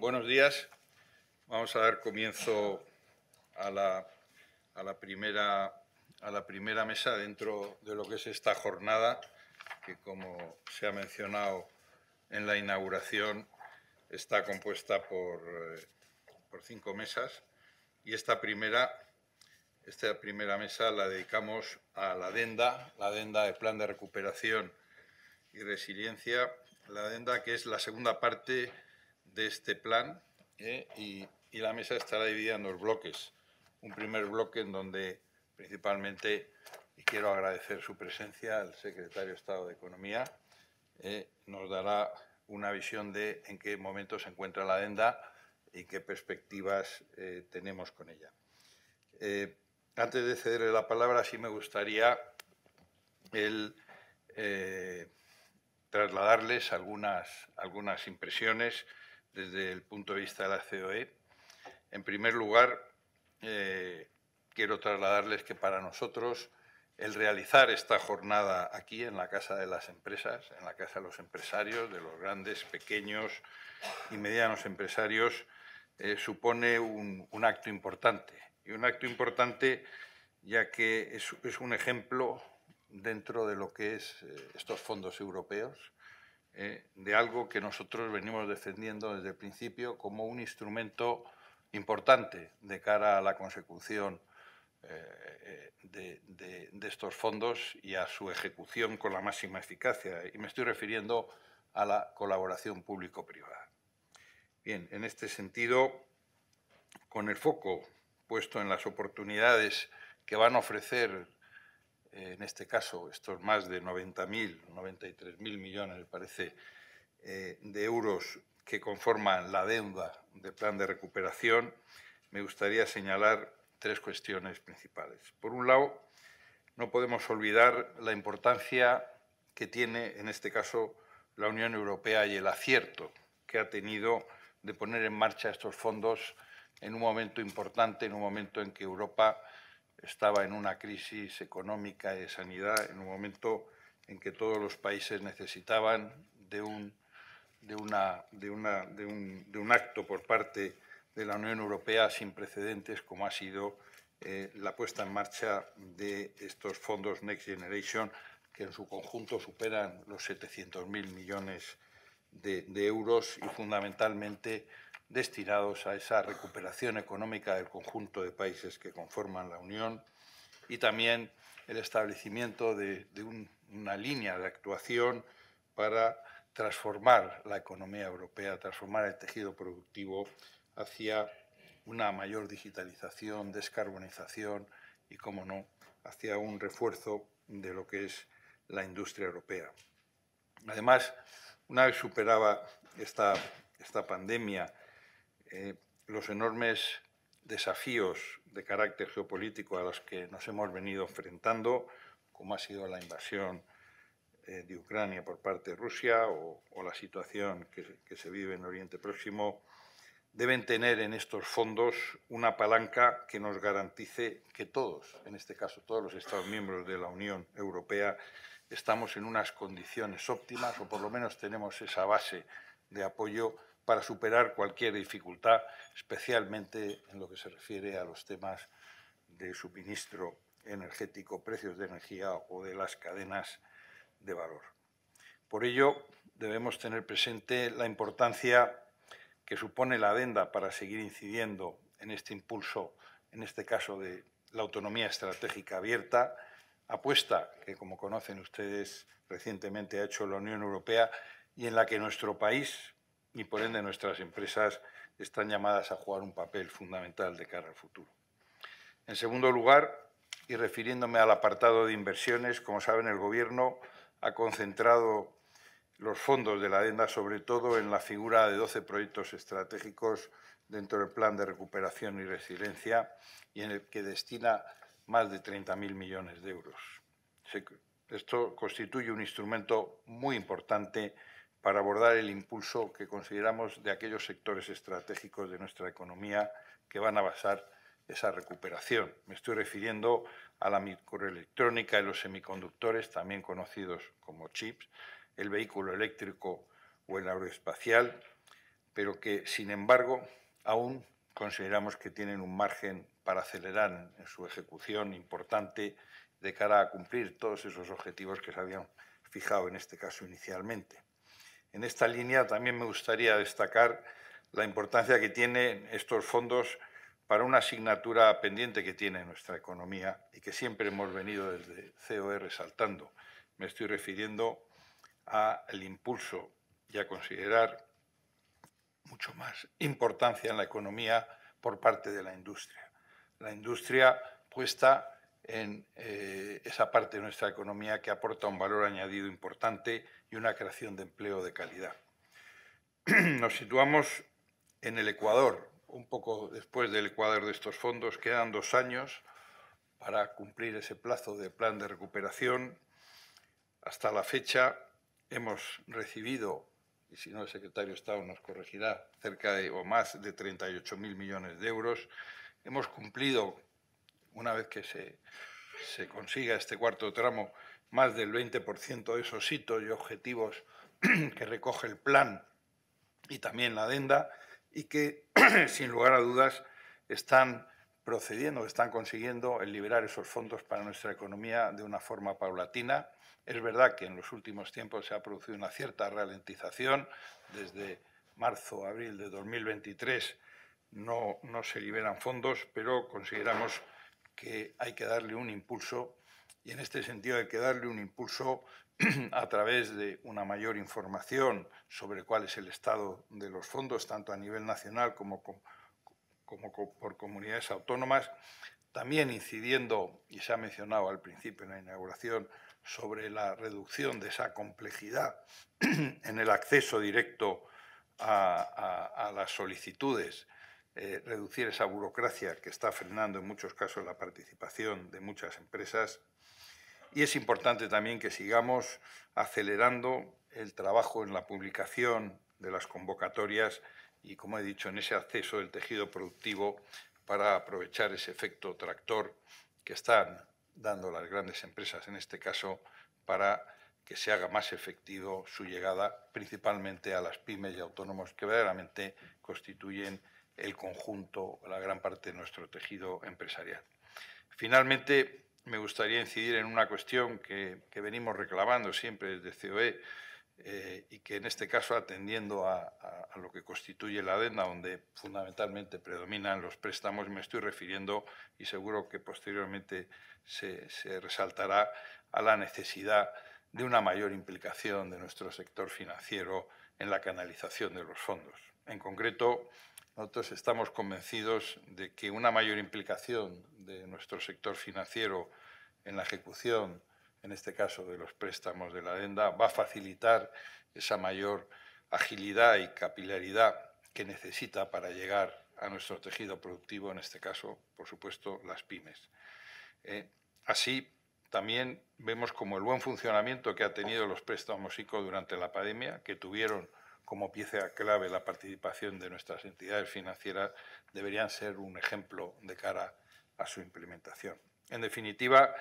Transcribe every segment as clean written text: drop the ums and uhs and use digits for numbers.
Buenos días. Vamos a dar comienzo a la primera mesa dentro de lo que es esta jornada, que, como se ha mencionado en la inauguración, está compuesta por 5 mesas. Y esta primera mesa la dedicamos a la adenda de Plan de Recuperación y Resiliencia, la adenda que es la segunda parte de este plan, y la mesa estará dividida en 2 bloques. Un primer bloque en donde principalmente, y quiero agradecer su presencia, al secretario de Estado de Economía, nos dará una visión de en qué momento se encuentra la adenda y qué perspectivas tenemos con ella. Antes de cederle la palabra, sí me gustaría trasladarles algunas impresiones desde el punto de vista de la COE. En primer lugar, quiero trasladarles que para nosotros el realizar esta jornada aquí en la Casa de las Empresas, en la Casa de los Empresarios, de los grandes, pequeños y medianos empresarios, supone un acto importante. Y un acto importante ya que es un ejemplo dentro de lo que es estos fondos europeos, de algo que nosotros venimos defendiendo desde el principio como un instrumento importante de cara a la consecución de estos fondos y a su ejecución con la máxima eficacia. Y me estoy refiriendo a la colaboración público-privada. Bien, en este sentido, con el foco puesto en las oportunidades que van a ofrecer, en este caso, estos más de 93.000 millones, me parece, de euros que conforman la deuda del plan de recuperación, me gustaría señalar 3 cuestiones principales. Por un lado, no podemos olvidar la importancia que tiene, en este caso, la Unión Europea y el acierto que ha tenido de poner en marcha estos fondos en un momento importante, en un momento en que Europa estaba en una crisis económica y de sanidad, en un momento en que todos los países necesitaban de un acto por parte de la Unión Europea sin precedentes, como ha sido la puesta en marcha de estos fondos Next Generation, que en su conjunto superan los 700.000 millones de euros y fundamentalmente destinados a esa recuperación económica del conjunto de países que conforman la Unión, y también el establecimiento de una línea de actuación para transformar la economía europea, transformar el tejido productivo hacia una mayor digitalización, descarbonización y, cómo no, hacia un refuerzo de lo que es la industria europea. Además, una vez superada esta pandemia, los enormes desafíos de carácter geopolítico a los que nos hemos venido enfrentando, como ha sido la invasión de Ucrania por parte de Rusia o la situación que se vive en Oriente Próximo, deben tener en estos fondos una palanca que nos garantice que todos, en este caso todos los Estados miembros de la Unión Europea, estamos en unas condiciones óptimas, o por lo menos tenemos esa base de apoyo para superar cualquier dificultad, especialmente en lo que se refiere a los temas de suministro energético, precios de energía o de las cadenas de valor. Por ello, debemos tener presente la importancia que supone la adenda para seguir incidiendo en este impulso, en este caso de la autonomía estratégica abierta, apuesta que, como conocen ustedes, recientemente ha hecho la Unión Europea y en la que nuestro país y, por ende, nuestras empresas están llamadas a jugar un papel fundamental de cara al futuro. En segundo lugar, y refiriéndome al apartado de inversiones, como saben, el Gobierno ha concentrado los fondos de la adenda sobre todo en la figura de 12 proyectos estratégicos dentro del Plan de Recuperación y Resiliencia y en el que destina más de 30.000 millones de euros. Esto constituye un instrumento muy importante para abordar el impulso que consideramos de aquellos sectores estratégicos de nuestra economía que van a basar esa recuperación. Me estoy refiriendo a la microelectrónica y los semiconductores, también conocidos como chips, el vehículo eléctrico o el aeroespacial, pero que, sin embargo, aún consideramos que tienen un margen para acelerar en su ejecución importante de cara a cumplir todos esos objetivos que se habían fijado en este caso inicialmente. En esta línea también me gustaría destacar la importancia que tienen estos fondos para una asignatura pendiente que tiene nuestra economía y que siempre hemos venido desde COE resaltando. Me estoy refiriendo al impulso y a considerar mucho más importancia en la economía por parte de la industria. La industria puesta en esa parte de nuestra economía que aporta un valor añadido importante y una creación de empleo de calidad. Nos situamos en el Ecuador, un poco después del Ecuador de estos fondos. Quedan 2 años para cumplir ese plazo de plan de recuperación. Hasta la fecha hemos recibido, y si no el secretario de Estado nos corregirá, cerca de o más de 38.000 millones de euros. Hemos cumplido, una vez que se consiga este cuarto tramo, más del 20% de esos hitos y objetivos que recoge el plan y también la adenda, y que, sin lugar a dudas, están procediendo, están consiguiendo el liberar esos fondos para nuestra economía de una forma paulatina. Es verdad que en los últimos tiempos se ha producido una cierta ralentización. Desde marzo, abril de 2023 no se liberan fondos, pero consideramos que hay que darle un impulso, y en este sentido hay que darle un impulso a través de una mayor información sobre cuál es el estado de los fondos, tanto a nivel nacional como por comunidades autónomas, también incidiendo, y se ha mencionado al principio en la inauguración, sobre la reducción de esa complejidad en el acceso directo a las solicitudes, reducir esa burocracia que está frenando en muchos casos la participación de muchas empresas. Y es importante también que sigamos acelerando el trabajo en la publicación de las convocatorias y, como he dicho, en ese acceso del tejido productivo para aprovechar ese efecto tractor que están dando las grandes empresas, en este caso, para que se haga más efectivo su llegada principalmente a las pymes y autónomos que verdaderamente constituyen el conjunto, la gran parte de nuestro tejido empresarial. Finalmente, me gustaría incidir en una cuestión que venimos reclamando siempre desde COE y que en este caso, atendiendo a lo que constituye la adenda, donde fundamentalmente predominan los préstamos, me estoy refiriendo, y seguro que posteriormente se resaltará, a la necesidad de una mayor implicación de nuestro sector financiero en la canalización de los fondos. En concreto, nosotros estamos convencidos de que una mayor implicación de nuestro sector financiero en la ejecución, en este caso de los préstamos de la adenda, va a facilitar esa mayor agilidad y capilaridad que necesita para llegar a nuestro tejido productivo, en este caso, por supuesto, las pymes. Así, también vemos como el buen funcionamiento que ha tenido los préstamos ICO durante la pandemia, que tuvieron como pieza clave la participación de nuestras entidades financieras, deberían ser un ejemplo de cara a su implementación. En definitiva,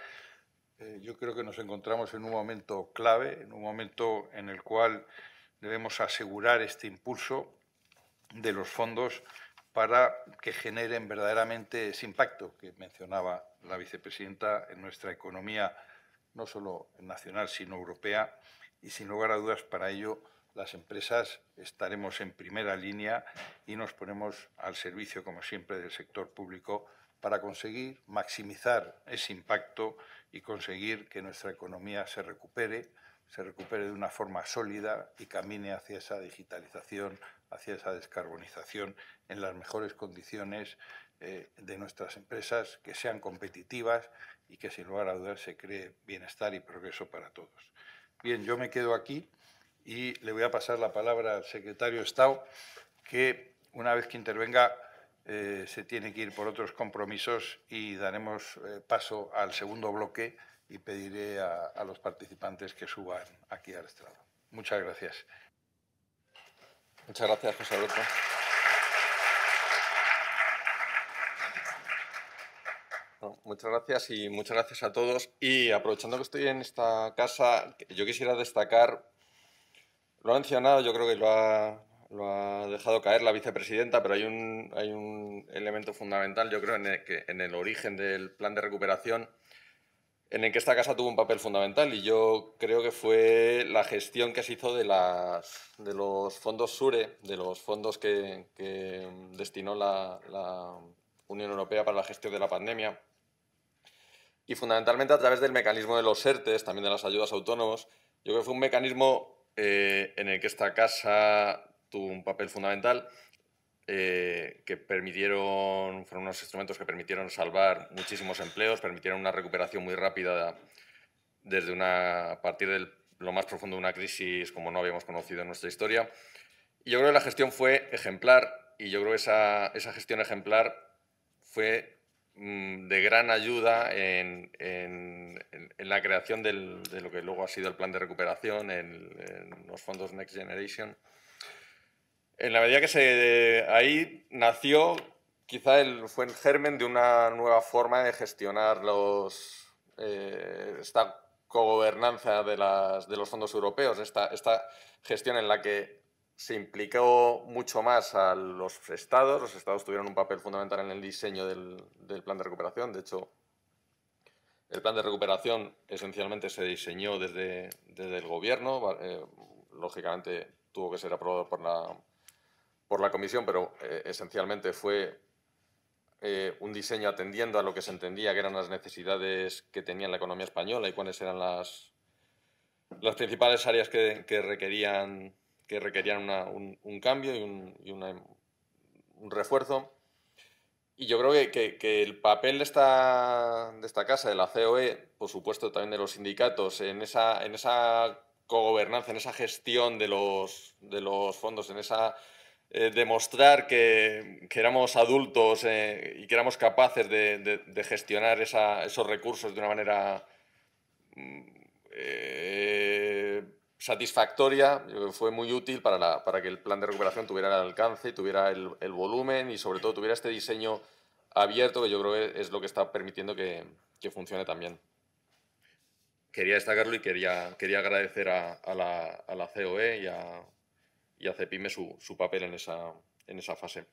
yo creo que nos encontramos en un momento clave, en un momento en el cual debemos asegurar este impulso de los fondos para que generen verdaderamente ese impacto que mencionaba la vicepresidenta en nuestra economía, no solo nacional, sino europea, y sin lugar a dudas para ello las empresas estaremos en primera línea y nos ponemos al servicio, como siempre, del sector público para conseguir maximizar ese impacto y conseguir que nuestra economía se recupere de una forma sólida y camine hacia esa digitalización, hacia esa descarbonización en las mejores condiciones de nuestras empresas, que sean competitivas y que, sin lugar a dudas, se cree bienestar y progreso para todos. Bien, yo me quedo aquí y le voy a pasar la palabra al secretario de Estado, que una vez que intervenga se tiene que ir por otros compromisos, y daremos paso al segundo bloque y pediré a los participantes que suban aquí al estrado. Muchas gracias. Muchas gracias, José Alberto. Bueno, muchas gracias y muchas gracias a todos. Y aprovechando que estoy en esta casa, yo quisiera destacar, lo ha mencionado, yo creo que lo ha lo ha dejado caer la vicepresidenta, pero hay un elemento fundamental, yo creo, en el origen del plan de recuperación, en el que esta casa tuvo un papel fundamental, y yo creo que fue la gestión que se hizo de los fondos SURE, de los fondos que destinó la Unión Europea para la gestión de la pandemia, y fundamentalmente a través del mecanismo de los ERTEs, también de las ayudas a autónomos. Yo creo que fue un mecanismo en el que esta casa tuvo un papel fundamental, fueron unos instrumentos que permitieron salvar muchísimos empleos, permitieron una recuperación muy rápida a partir de lo más profundo de una crisis como no habíamos conocido en nuestra historia. Y yo creo que la gestión fue ejemplar, y yo creo que esa gestión ejemplar fue de gran ayuda en la creación de lo que luego ha sido el plan de recuperación, en los fondos Next Generation. En la medida que ahí nació, fue el germen de una nueva forma de gestionar esta cogobernanza de los fondos europeos, esta gestión en la que se implicó mucho más a los estados. Los estados tuvieron un papel fundamental en el diseño del plan de recuperación. De hecho, el plan de recuperación esencialmente se diseñó desde el gobierno. Lógicamente tuvo que ser aprobado por la comisión, pero esencialmente fue un diseño atendiendo a lo que se entendía que eran las necesidades que tenía la economía española y cuáles eran las principales áreas que requerían un cambio y un refuerzo. Y yo creo que el papel de esta casa, de la COE, por supuesto también de los sindicatos, en esa cogobernanza, en esa gestión de los fondos, en esa demostrar que éramos adultos y que éramos capaces de gestionar esos recursos de una manera satisfactoria, fue muy útil para que el plan de recuperación tuviera el alcance, tuviera el volumen y sobre todo tuviera este diseño abierto, que yo creo que es lo que está permitiendo que funcione también. Quería destacarlo y quería agradecer a la COE y a CEPIME su papel en esa fase.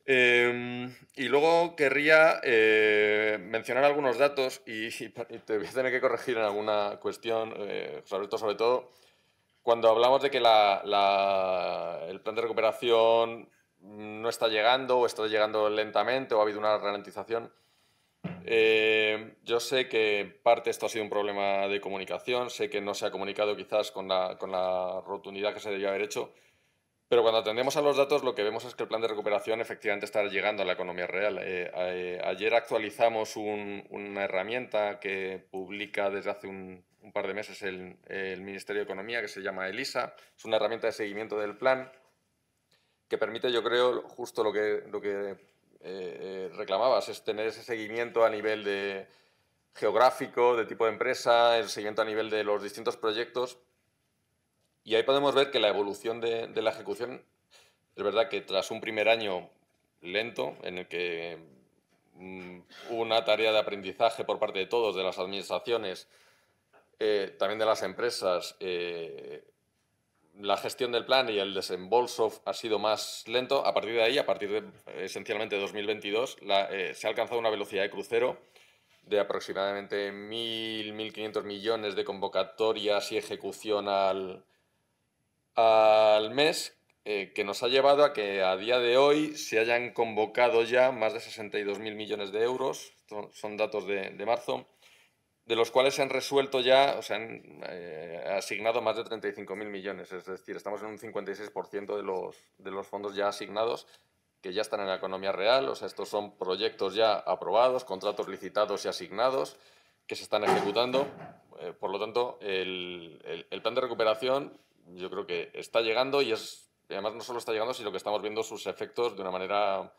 Y luego querría mencionar algunos datos y te voy a tener que corregir en alguna cuestión, sobre todo cuando hablamos de que el plan de recuperación no está llegando o está llegando lentamente o ha habido una ralentización. Yo sé que parte esto ha sido un problema de comunicación, sé que no se ha comunicado quizás con la rotundidad que se debía haber hecho, pero cuando atendemos a los datos lo que vemos es que el plan de recuperación efectivamente está llegando a la economía real. Ayer actualizamos una herramienta que publica desde hace un par de meses el Ministerio de Economía, que se llama ELISA. Es una herramienta de seguimiento del plan que permite, yo creo, justo lo que reclamabas, es tener ese seguimiento a nivel geográfico, de tipo de empresa, el seguimiento a nivel de los distintos proyectos. Y ahí podemos ver que la evolución de la ejecución, es verdad que tras un primer año lento, en el que hubo una tarea de aprendizaje por parte de todos, de las administraciones, también de las empresas, la gestión del plan y el desembolso ha sido más lento. A partir de ahí, a partir de esencialmente 2022, se ha alcanzado una velocidad de crucero de aproximadamente 1.500 millones de convocatorias y ejecución al mes, que nos ha llevado a que a día de hoy se hayan convocado ya más de 62.000 millones de euros, son datos de marzo, de los cuales se han resuelto ya, o se han asignado más de 35.000 millones, es decir, estamos en un 56% de los fondos ya asignados, que ya están en la economía real. O sea, estos son proyectos ya aprobados, contratos licitados y asignados, que se están ejecutando. Por lo tanto, el plan de recuperación yo creo que está llegando y además no solo está llegando, sino que estamos viendo sus efectos de una manera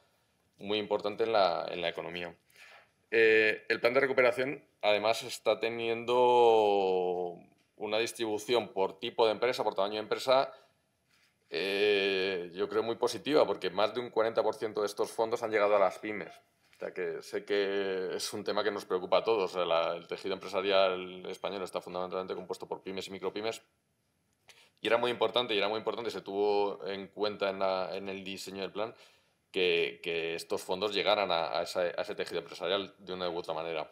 muy importante en la economía. El plan de recuperación además está teniendo una distribución por tipo de empresa, por tamaño de empresa, yo creo muy positiva, porque más de un 40% de estos fondos han llegado a las pymes. O sea, que sé que es un tema que nos preocupa a todos. El tejido empresarial español está fundamentalmente compuesto por pymes y micropymes, Y era muy importante, se tuvo en cuenta en el diseño del plan que estos fondos llegaran a ese tejido empresarial de una u otra manera.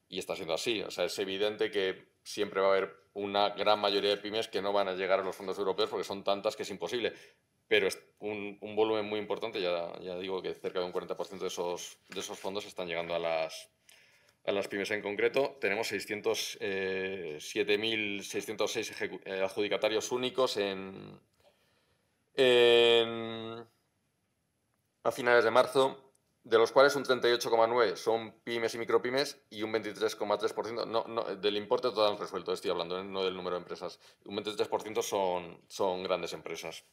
Y está siendo así. O sea, es evidente que siempre va a haber una gran mayoría de pymes que no van a llegar a los fondos europeos porque son tantas que es imposible. Pero es un volumen muy importante, ya digo que cerca de un 40% de esos fondos están llegando a las pymes en concreto. Tenemos 7.606 adjudicatarios únicos a finales de marzo, de los cuales un 38,9% son pymes y micropymes y un 23,3%, del importe total resuelto, estoy hablando, no del número de empresas, un 23% son grandes empresas.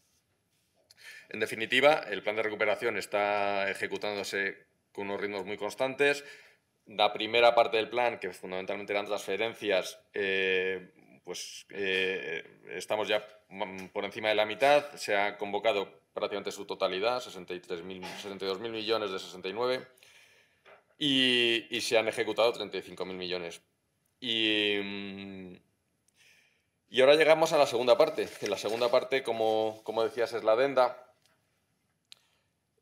En definitiva, el plan de recuperación está ejecutándose con unos ritmos muy constantes. La primera parte del plan, que fundamentalmente eran transferencias, estamos ya por encima de la mitad. Se ha convocado prácticamente su totalidad, 62.000 millones de 69, y se han ejecutado 35.000 millones. Y ahora llegamos a la segunda parte. En la segunda parte, como decías, es la adenda.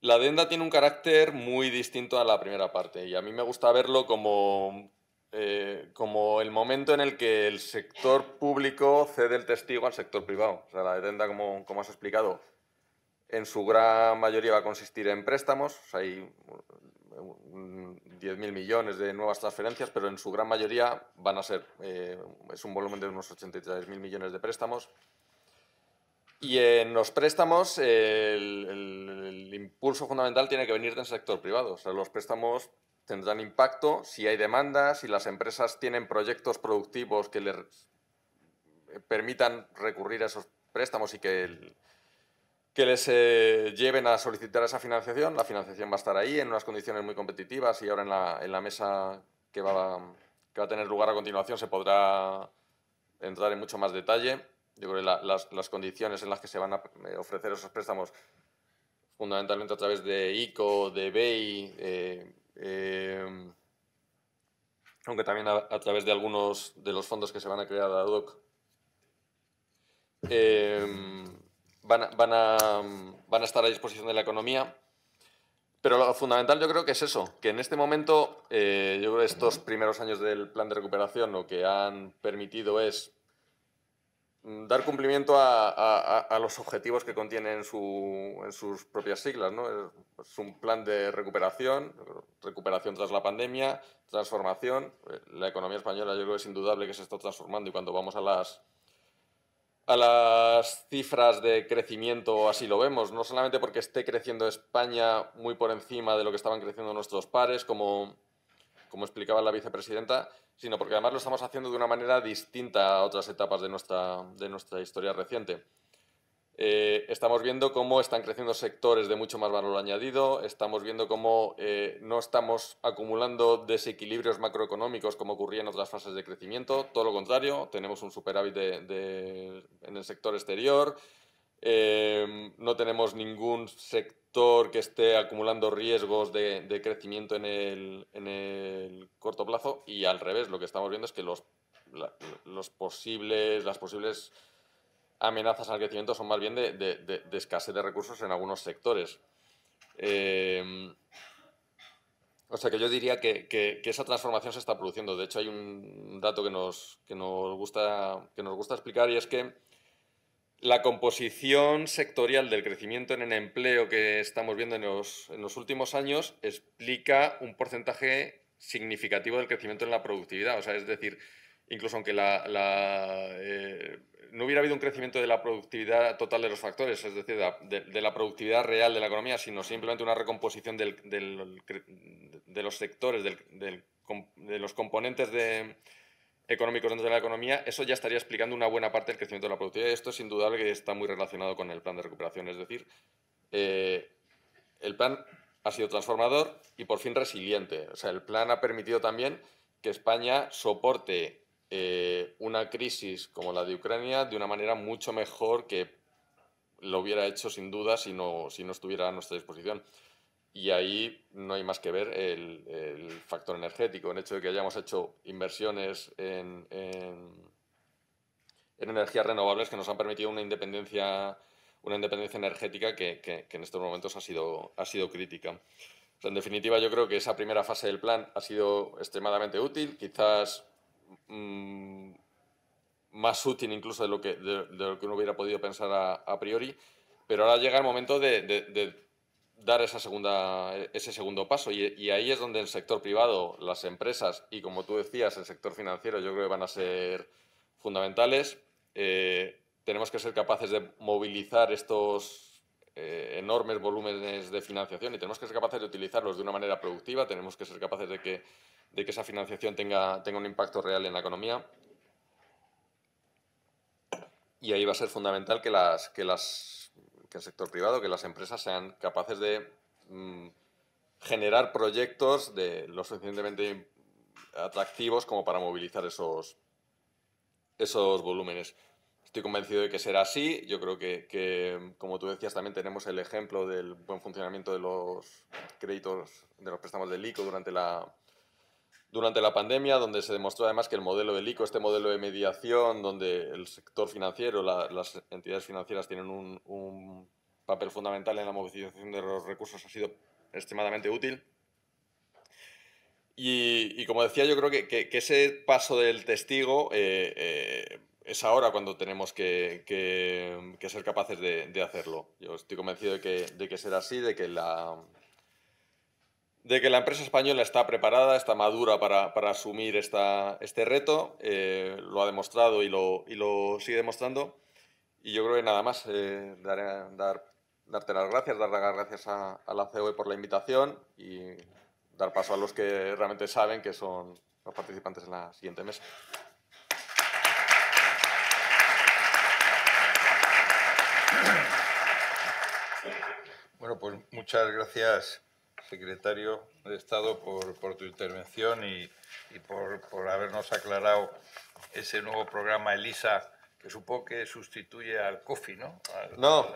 La adenda tiene un carácter muy distinto a la primera parte y a mí me gusta verlo como el momento en el que el sector público cede el testigo al sector privado. O sea, la adenda, como has explicado, en su gran mayoría va a consistir en préstamos. O sea, hay 10.000 millones de nuevas transferencias, pero en su gran mayoría van a ser, es un volumen de unos 83.000 millones de préstamos. Y en los préstamos el impulso fundamental tiene que venir del sector privado. O sea, los préstamos tendrán impacto si hay demanda, si las empresas tienen proyectos productivos que les permitan recurrir a esos préstamos y que les lleven a solicitar esa financiación. La financiación va a estar ahí en unas condiciones muy competitivas y ahora en la mesa que va a tener lugar a continuación se podrá entrar en mucho más detalle. Yo creo que las condiciones en las que se van a ofrecer esos préstamos, fundamentalmente a través de ICO, de BEI, aunque también a través de algunos de los fondos que se van a crear ad hoc, van a estar a disposición de la economía. Pero lo fundamental yo creo que es eso, que en este momento, yo creo que estos primeros años del plan de recuperación lo que han permitido es dar cumplimiento a los objetivos que contiene en sus propias siglas, ¿no? Es un plan de recuperación tras la pandemia, transformación. La economía española yo creo que es indudable que se está transformando y cuando vamos a las cifras de crecimiento así lo vemos, no solamente porque esté creciendo España muy por encima de lo que estaban creciendo nuestros pares, como explicaba la vicepresidenta, sino porque además lo estamos haciendo de una manera distinta a otras etapas de nuestra historia reciente. Estamos viendo cómo están creciendo sectores de mucho más valor añadido, estamos viendo cómo no estamos acumulando desequilibrios macroeconómicos como ocurría en otras fases de crecimiento, todo lo contrario, tenemos un superávit en el sector exterior, no tenemos ningún sector que esté acumulando riesgos de crecimiento en el corto plazo y al revés, lo que estamos viendo es que las posibles amenazas al crecimiento son más bien de escasez de recursos en algunos sectores. O sea que yo diría que esa transformación se está produciendo. De hecho, hay un dato que nos gusta explicar y es que la composición sectorial del crecimiento en el empleo que estamos viendo en los últimos años explica un porcentaje significativo del crecimiento en la productividad. O sea, es decir, incluso aunque no hubiera habido un crecimiento de la productividad total de los factores, es decir, de la productividad real de la economía, sino simplemente una recomposición de los sectores, de los componentes económicos dentro de la economía, eso ya estaría explicando una buena parte del crecimiento de la productividad. Y esto es indudable que está muy relacionado con el plan de recuperación. Es decir, el plan ha sido transformador y por fin resiliente. O sea, el plan ha permitido también que España soporte una crisis como la de Ucrania de una manera mucho mejor que lo hubiera hecho sin duda si no estuviera a nuestra disposición. Y ahí no hay más que ver el factor energético, el hecho de que hayamos hecho inversiones en en energías renovables que nos han permitido una independencia energética que en estos momentos ha sido crítica. O sea, en definitiva, yo creo que esa primera fase del plan ha sido extremadamente útil, quizás más útil incluso de lo que uno hubiera podido pensar a priori, pero ahora llega el momento de dar ese segundo paso y ahí es donde el sector privado, las empresas y, como tú decías, el sector financiero yo creo que van a ser fundamentales. Tenemos que ser capaces de movilizar estos enormes volúmenes de financiación y tenemos que ser capaces de utilizarlos de una manera productiva, tenemos que ser capaces de que esa financiación tenga un impacto real en la economía. Y ahí va a ser fundamental que el sector privado, que las empresas sean capaces de generar proyectos lo suficientemente atractivos como para movilizar esos volúmenes. Estoy convencido de que será así. Yo creo que, como tú decías, también tenemos el ejemplo del buen funcionamiento de los créditos, de los préstamos del ICO durante la pandemia, donde se demostró además que el modelo del ICO, este modelo de mediación, donde el sector financiero, las entidades financieras tienen un papel fundamental en la movilización de los recursos, ha sido extremadamente útil. Y como decía, yo creo que ese paso del testigo es ahora cuando tenemos que ser capaces de hacerlo. Yo estoy convencido de que será así, de que la empresa española está preparada, está madura para asumir este reto. Lo ha demostrado y lo sigue demostrando. Y yo creo que nada más, darte las gracias, dar las gracias a la COE por la invitación y dar paso a los que realmente saben, que son los participantes en la siguiente mesa. Bueno, pues muchas gracias, secretario de Estado, por tu intervención y por habernos aclarado ese nuevo programa ELISA, que supongo que sustituye al COFI, ¿no? No,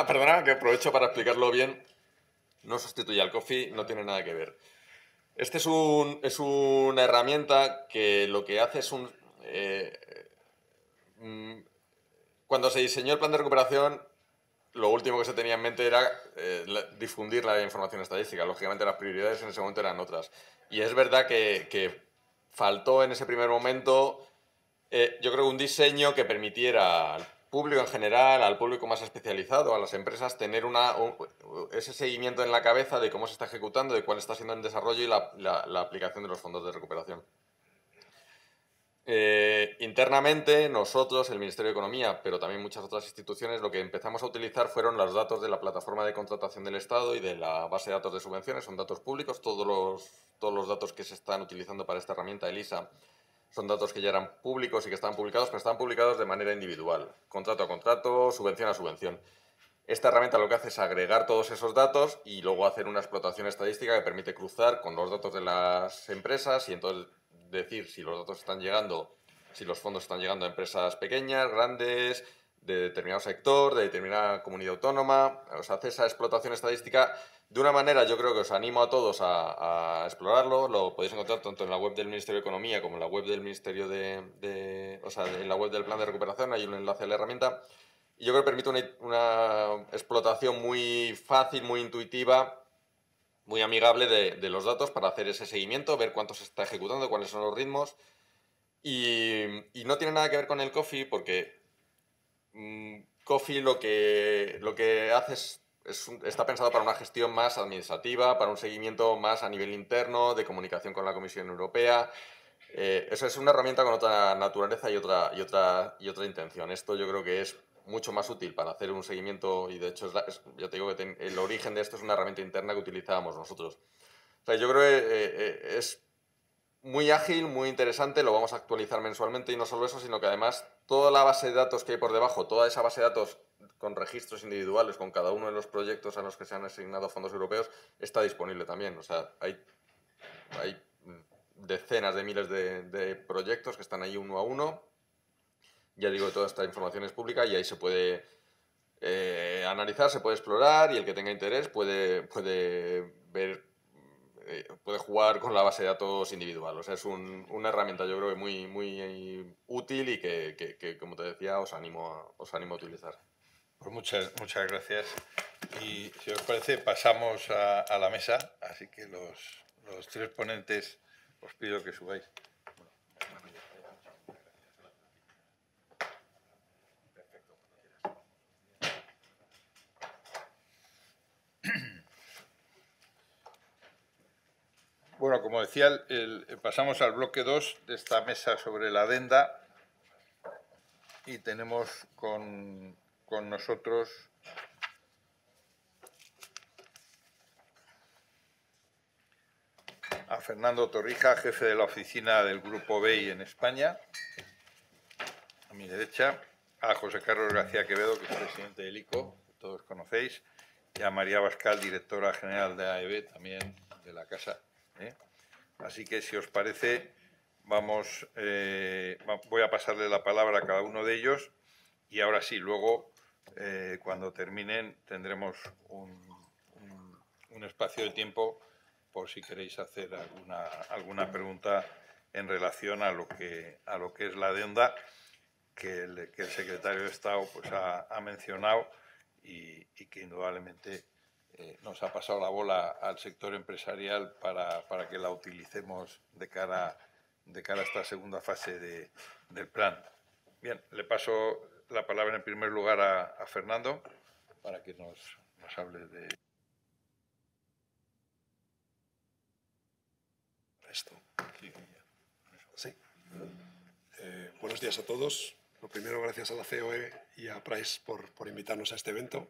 perdona que aprovecho para explicarlo bien. No sustituye al COFI, no tiene nada que ver. Este es una herramienta que lo que hace es cuando se diseñó el plan de recuperación, lo último que se tenía en mente era difundir la información estadística. Lógicamente las prioridades en ese momento eran otras. Y es verdad que faltó en ese primer momento, yo creo, un diseño que permitiera al público en general, al público más especializado, a las empresas, tener ese seguimiento en la cabeza de cómo se está ejecutando, de cuál está siendo el desarrollo y la aplicación de los fondos de recuperación. Internamente, nosotros, el Ministerio de Economía, pero también muchas otras instituciones, lo que empezamos a utilizar fueron los datos de la plataforma de contratación del Estado y de la base de datos de subvenciones. Son datos públicos, todos los datos que se están utilizando para esta herramienta ELISA son datos que ya eran públicos y que estaban publicados, pero estaban publicados de manera individual, contrato a contrato, subvención a subvención. Esta herramienta lo que hace es agregar todos esos datos y luego hacer una explotación estadística que permite cruzar con los datos de las empresas y entonces decir si los datos están llegando, si los fondos están llegando a empresas pequeñas, grandes, de determinado sector, de determinada comunidad autónoma. Os hace esa explotación estadística de una manera, yo creo que os animo a todos a explorarlo. Lo podéis encontrar tanto en la web del Ministerio de Economía como en la web del Ministerio en la web del Plan de Recuperación. Hay un enlace a la herramienta. Y yo creo que permite una explotación muy fácil, muy intuitiva, muy amigable de los datos para hacer ese seguimiento, ver cuánto se está ejecutando, cuáles son los ritmos. Y no tiene nada que ver con el COFI porque COFI lo que hace está pensado para una gestión más administrativa, para un seguimiento más a nivel interno, de comunicación con la Comisión Europea. Eso es una herramienta con otra naturaleza y otra intención. Esto yo creo que es mucho más útil para hacer un seguimiento y de hecho ya te digo que el origen de esto es una herramienta interna que utilizábamos nosotros. O sea, yo creo que es muy ágil, muy interesante, lo vamos a actualizar mensualmente y no solo eso, sino que además toda la base de datos que hay por debajo, toda esa base de datos con registros individuales, con cada uno de los proyectos a los que se han asignado fondos europeos, está disponible también. O sea, hay decenas de miles de proyectos que están ahí uno a uno. Ya digo, toda esta información es pública y ahí se puede analizar, se puede explorar y el que tenga interés puede ver puede jugar con la base de datos individual. O sea, es una herramienta yo creo que muy útil y que, como te decía, os animo a utilizar. Pues muchas gracias. Y si os parece, pasamos a la mesa. Así que los tres ponentes os pido que subáis. Bueno, como decía, pasamos al bloque 2 de esta mesa sobre la adenda y tenemos con nosotros a Fernando Torrija, jefe de la oficina del Grupo BEI en España, a mi derecha, a José Carlos García Quevedo, que es presidente del ICO, que todos conocéis, y a María Bascal, directora general de AEB, también de la casa. Así que, si os parece, voy a pasarle la palabra a cada uno de ellos y ahora sí, luego, cuando terminen, tendremos un espacio de tiempo por si queréis hacer alguna pregunta en relación a lo que es la adenda que el secretario de Estado pues, ha mencionado y que indudablemente nos ha pasado la bola al sector empresarial para que la utilicemos de cara a esta segunda fase del plan. Bien, le paso la palabra en primer lugar a Fernando para que nos hable de esto. Sí. Buenos días a todos. Lo primero, gracias a la COE y a Price por invitarnos a este evento.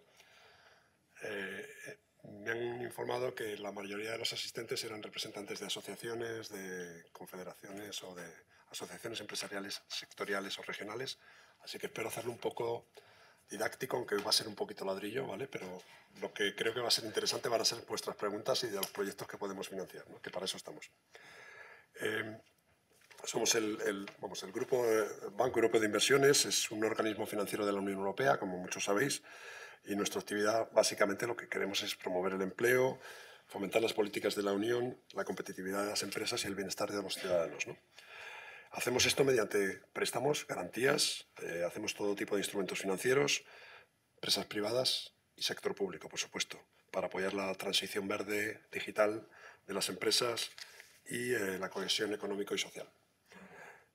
Me han informado que la mayoría de los asistentes eran representantes de asociaciones, de confederaciones o de asociaciones empresariales sectoriales o regionales, así que espero hacerlo un poco didáctico, aunque va a ser un poquito ladrillo, ¿vale? Pero lo que creo que va a ser interesante van a ser vuestras preguntas y de los proyectos que podemos financiar, ¿no? Que para eso estamos. Somos el Grupo Banco Europeo de Inversiones, es un organismo financiero de la Unión Europea, como muchos sabéis, y nuestra actividad básicamente lo que queremos es promover el empleo, fomentar las políticas de la Unión, la competitividad de las empresas y el bienestar de los ciudadanos, ¿no? Hacemos esto mediante préstamos, garantías, hacemos todo tipo de instrumentos financieros, empresas privadas y sector público, por supuesto, para apoyar la transición verde digital de las empresas y la cohesión económico y social.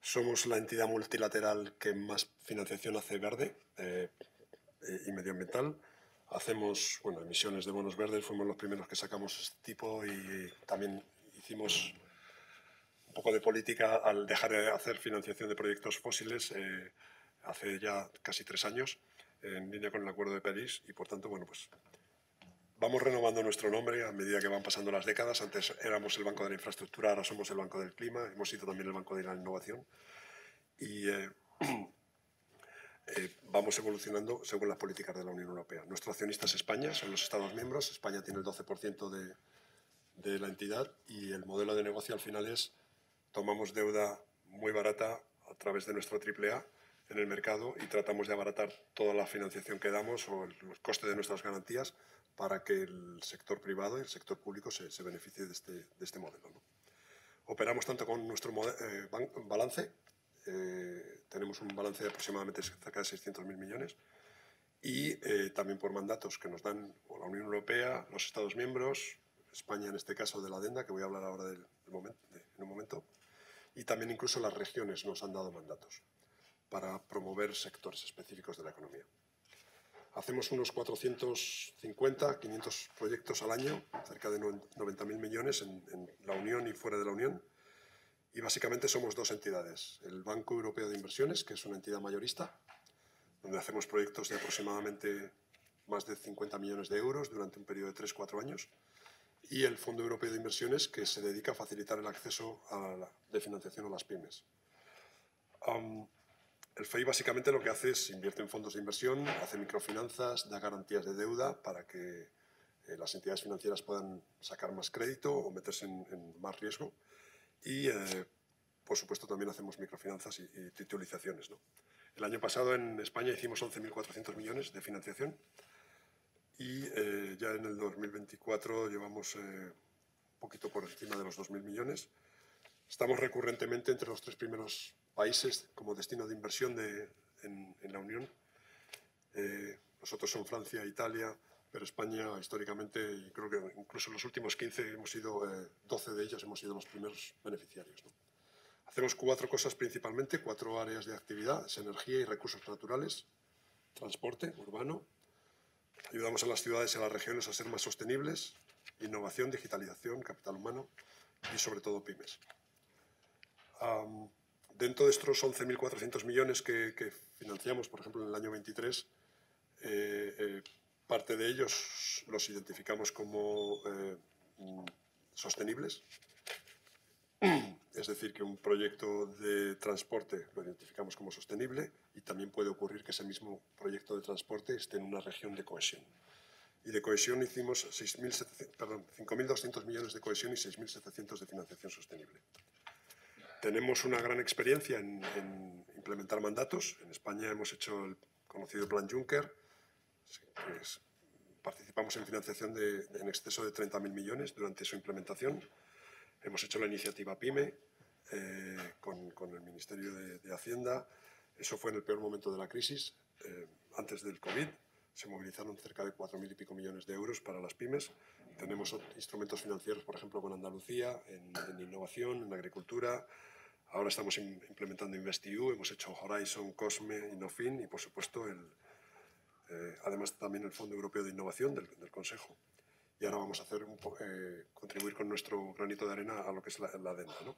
Somos la entidad multilateral que más financiación hace verde y medioambiental. Hacemos emisiones de bonos verdes, fuimos los primeros que sacamos este tipo y también hicimos un poco de política al dejar de hacer financiación de proyectos fósiles hace ya casi 3 años, en línea con el Acuerdo de París y, por tanto, pues vamos renovando nuestro nombre a medida que van pasando las décadas. Antes éramos el Banco de la Infraestructura, ahora somos el Banco del Clima, hemos sido también el Banco de la Innovación y vamos evolucionando según las políticas de la Unión Europea. Nuestro accionista es España, son los Estados miembros. España tiene el 12% de la entidad y el modelo de negocio al final es tomamos deuda muy barata a través de nuestro AAA en el mercado y tratamos de abaratar toda la financiación que damos o el coste de nuestras garantías para que el sector privado y el sector público se beneficie de este modelo, ¿no? Operamos tanto con nuestro balance, tenemos un balance de aproximadamente cerca de 600.000 millones y también por mandatos que nos dan la Unión Europea, los Estados miembros, España en este caso de la adenda, que voy a hablar ahora en un momento, y también incluso las regiones nos han dado mandatos para promover sectores específicos de la economía. Hacemos unos 450, 500 proyectos al año, cerca de 90.000 millones en la Unión y fuera de la Unión. Y básicamente somos dos entidades. El Banco Europeo de Inversiones, que es una entidad mayorista, donde hacemos proyectos de aproximadamente más de 50 millones de euros durante un periodo de 3-4 años. Y el Fondo Europeo de Inversiones, que se dedica a facilitar el acceso de financiación a las pymes. El FEI básicamente lo que hace es invierte en fondos de inversión, hace microfinanzas, da garantías de deuda para que las entidades financieras puedan sacar más crédito o meterse en más riesgo. Y, por supuesto, también hacemos microfinanzas y titulizaciones, ¿no? El año pasado en España hicimos 11.400 millones de financiación y ya en el 2024 llevamos poquito por encima de los 2.000 millones. Estamos recurrentemente entre los 3 primeros países como destino de inversión en la Unión. Nosotros son Francia, Italia, pero España históricamente, y creo que incluso en los últimos 15 hemos sido, 12 de ellos hemos sido los primeros beneficiarios, ¿no? Hacemos 4 cosas principalmente, 4 áreas de actividad: es energía y recursos naturales, transporte urbano, ayudamos a las ciudades y a las regiones a ser más sostenibles, innovación, digitalización, capital humano y sobre todo pymes. Dentro de estos 11.400 millones que financiamos, por ejemplo, en el año 23, parte de ellos los identificamos como sostenibles. Es decir, que un proyecto de transporte lo identificamos como sostenible y también puede ocurrir que ese mismo proyecto de transporte esté en una región de cohesión. Y de cohesión hicimos 5.200 millones de cohesión y 6.700 de financiación sostenible. Tenemos una gran experiencia en implementar mandatos. En España hemos hecho el conocido Plan Juncker. Participamos en financiación en exceso de 30.000 millones durante su implementación. Hemos hecho la iniciativa PYME con el Ministerio de Hacienda. Eso fue en el peor momento de la crisis, antes del COVID. Se movilizaron cerca de 4.000 y pico millones de euros para las pymes. Tenemos instrumentos financieros, por ejemplo, con Andalucía, en innovación, en agricultura. Ahora estamos implementando InvestEU, hemos hecho Horizon, COSME, Innofin y, por supuesto, además también el Fondo Europeo de Innovación del Consejo. Y ahora vamos a hacer contribuir con nuestro granito de arena a lo que es la adenda, ¿no?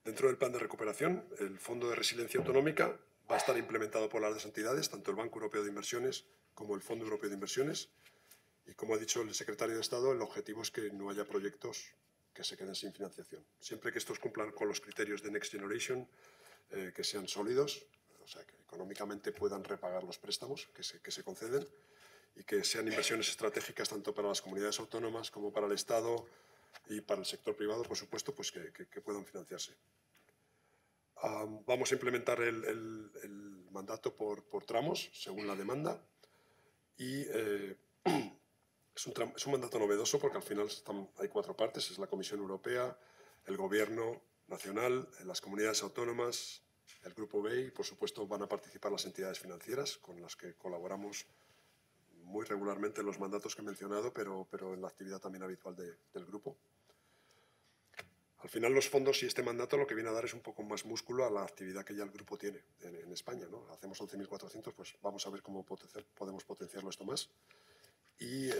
Dentro del plan de recuperación, el Fondo de Resiliencia Autonómica va a estar implementado por las dos entidades, tanto el Banco Europeo de Inversiones como el Fondo Europeo de Inversiones. Y como ha dicho el secretario de Estado, el objetivo es que no haya proyectos que se queden sin financiación. Siempre que estos cumplan con los criterios de Next Generation, que sean sólidos, o sea, que económicamente puedan repagar los préstamos que se conceden, y que sean inversiones estratégicas tanto para las comunidades autónomas como para el Estado y para el sector privado, por supuesto, pues que puedan financiarse. Vamos a implementar el mandato por tramos, según la demanda, y es un mandato novedoso porque al final hay 4 partes: es la Comisión Europea, el Gobierno Nacional, las comunidades autónomas, el Grupo BEI y, por supuesto, van a participar las entidades financieras con las que colaboramos muy regularmente en los mandatos que he mencionado, pero en la actividad también habitual del grupo. Al final, los fondos y este mandato lo que viene a dar es un poco más músculo a la actividad que ya el grupo tiene en España, ¿no? Hacemos 11.400, pues vamos a ver cómo podemos potenciarlo esto más. Y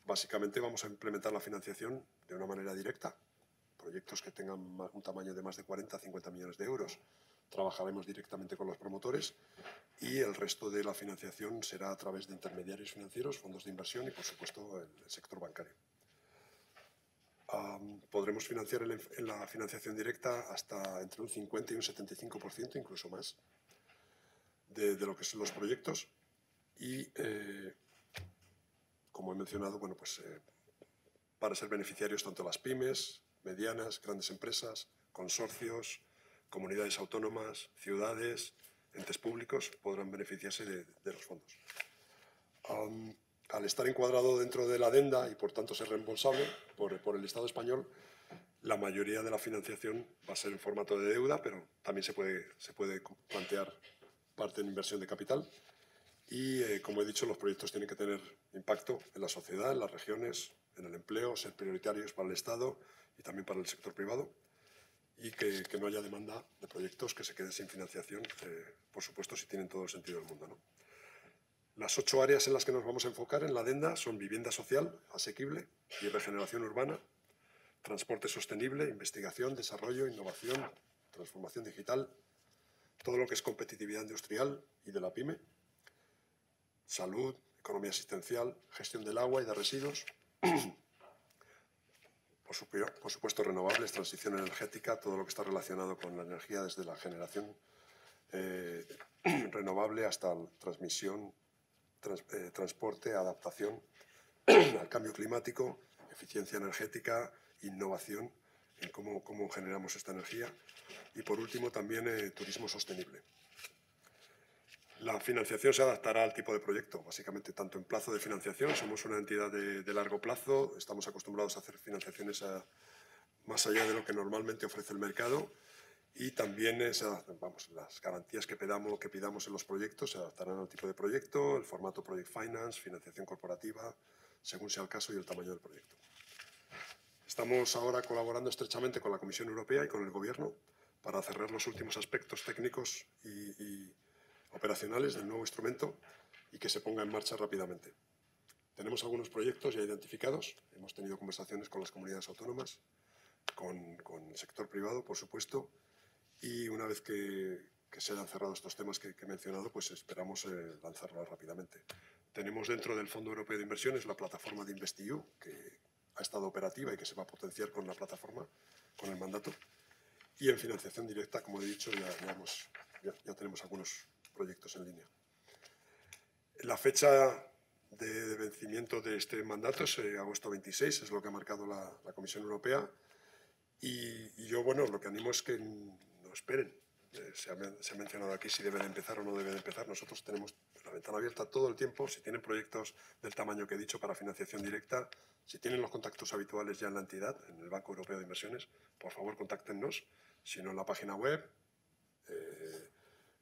básicamente vamos a implementar la financiación de una manera directa. Proyectos que tengan un tamaño de más de 40 a 50 millones de euros. Trabajaremos directamente con los promotores y el resto de la financiación será a través de intermediarios financieros, fondos de inversión y, por supuesto, el sector bancario. Podremos financiar en la financiación directa hasta entre un 50 y un 75%, incluso más, de lo que son los proyectos. Y, como he mencionado, bueno, pues, para ser beneficiarios tanto las pymes, medianas, grandes empresas, consorcios, comunidades autónomas, ciudades, entes públicos podrán beneficiarse de los fondos. Al estar encuadrado dentro de la adenda y por tanto ser reembolsable por el Estado español, la mayoría de la financiación va a ser en formato de deuda, pero también se puede plantear parte en inversión de capital. Y, como he dicho, los proyectos tienen que tener impacto en la sociedad, en las regiones, en el empleo, ser prioritarios para el Estado y también para el sector privado, y que no haya demanda de proyectos que se queden sin financiación, por supuesto, si tienen todo el sentido del mundo, ¿no? Las 8 áreas en las que nos vamos a enfocar en la adenda son vivienda social, asequible y regeneración urbana, transporte sostenible, investigación, desarrollo, innovación, transformación digital, todo lo que es competitividad industrial y de la pyme, salud, economía asistencial, gestión del agua y de residuos, por supuesto renovables, transición energética, todo lo que está relacionado con la energía desde la generación renovable hasta la transmisión, transporte, adaptación al cambio climático, eficiencia energética, innovación en cómo generamos esta energía y, por último, también turismo sostenible. La financiación se adaptará al tipo de proyecto, básicamente, tanto en plazo de financiación, somos una entidad de largo plazo, estamos acostumbrados a hacer financiaciones más allá de lo que normalmente ofrece el mercado, y también las garantías que pidamos en los proyectos se adaptarán al tipo de proyecto, el formato Project Finance, financiación corporativa, según sea el caso y el tamaño del proyecto. Estamos ahora colaborando estrechamente con la Comisión Europea y con el Gobierno para cerrar los últimos aspectos técnicos y operacionales del nuevo instrumento y que se ponga en marcha rápidamente. Tenemos algunos proyectos ya identificados, hemos tenido conversaciones con las comunidades autónomas, con el sector privado, por supuesto, y una vez que se hayan cerrado estos temas que he mencionado, pues esperamos lanzarlo rápidamente. Tenemos dentro del Fondo Europeo de Inversiones la plataforma de InvestEU, que ha estado operativa y que se va a potenciar con la plataforma, con el mandato. Y en financiación directa, como he dicho, ya tenemos algunos proyectos en línea. La fecha de vencimiento de este mandato es agosto 26, es lo que ha marcado la Comisión Europea. Y yo, bueno, lo que animo es que no esperen. Se ha mencionado aquí si debe de empezar o no debe de empezar. Nosotros tenemos la ventana abierta todo el tiempo. Si tienen proyectos del tamaño que he dicho para financiación directa, si tienen los contactos habituales ya en la entidad, en el Banco Europeo de Inversiones, por favor, contáctennos. Si no, en la página web,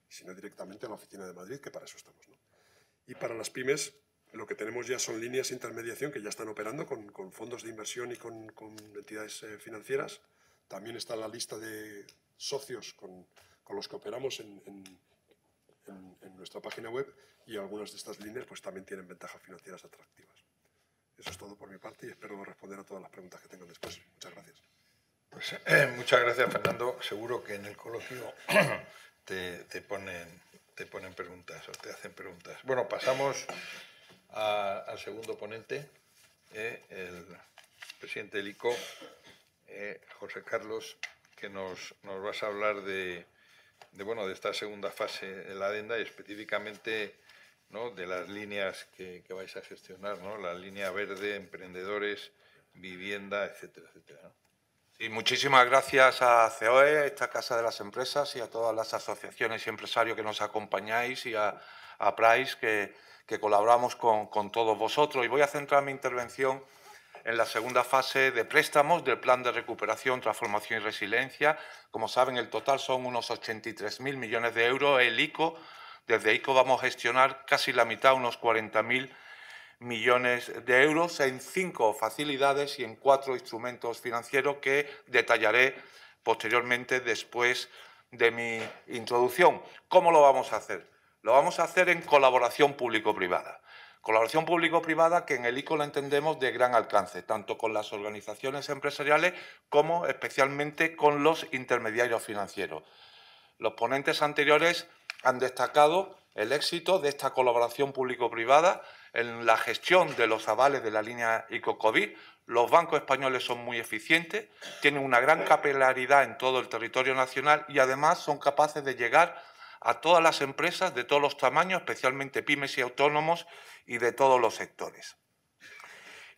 si no directamente en la oficina de Madrid, que para eso estamos, ¿no? Y para las pymes, lo que tenemos ya son líneas de intermediación que ya están operando con fondos de inversión y con entidades financieras. También está la lista de socios con los que operamos en nuestra página web, y algunas de estas líneas pues también tienen ventajas financieras atractivas. Eso es todo por mi parte y espero responder a todas las preguntas que tengan después. Muchas gracias. Pues, muchas gracias, Fernando. Seguro que en el coloquio te ponen preguntas o te hacen preguntas. Bueno, pasamos al segundo ponente, el presidente del ICO, José Carlos, que nos vas a hablar de esta segunda fase de la adenda y específicamente, ¿no?, de las líneas que vais a gestionar, ¿no?, la línea verde, emprendedores, vivienda, etcétera, etcétera, ¿no? Sí, muchísimas gracias a COE, esta Casa de las Empresas, y a todas las asociaciones y empresarios que nos acompañáis, y a Price, que colaboramos con todos vosotros. Y voy a centrar mi intervención en la segunda fase de préstamos del Plan de Recuperación, Transformación y Resiliencia. Como saben, el total son unos 83.000 millones de euros. Desde ICO vamos a gestionar casi la mitad, unos 40.000 millones de euros, en 5 facilidades y en 4 instrumentos financieros que detallaré posteriormente después de mi introducción. ¿Cómo lo vamos a hacer? Lo vamos a hacer en colaboración público-privada. Colaboración público-privada que en el ICO la entendemos de gran alcance, tanto con las organizaciones empresariales como especialmente con los intermediarios financieros. Los ponentes anteriores han destacado el éxito de esta colaboración público-privada en la gestión de los avales de la línea ICO-COVID. Los bancos españoles son muy eficientes, tienen una gran capilaridad en todo el territorio nacional y además son capaces de llegar a todas las empresas de todos los tamaños, especialmente pymes y autónomos y de todos los sectores.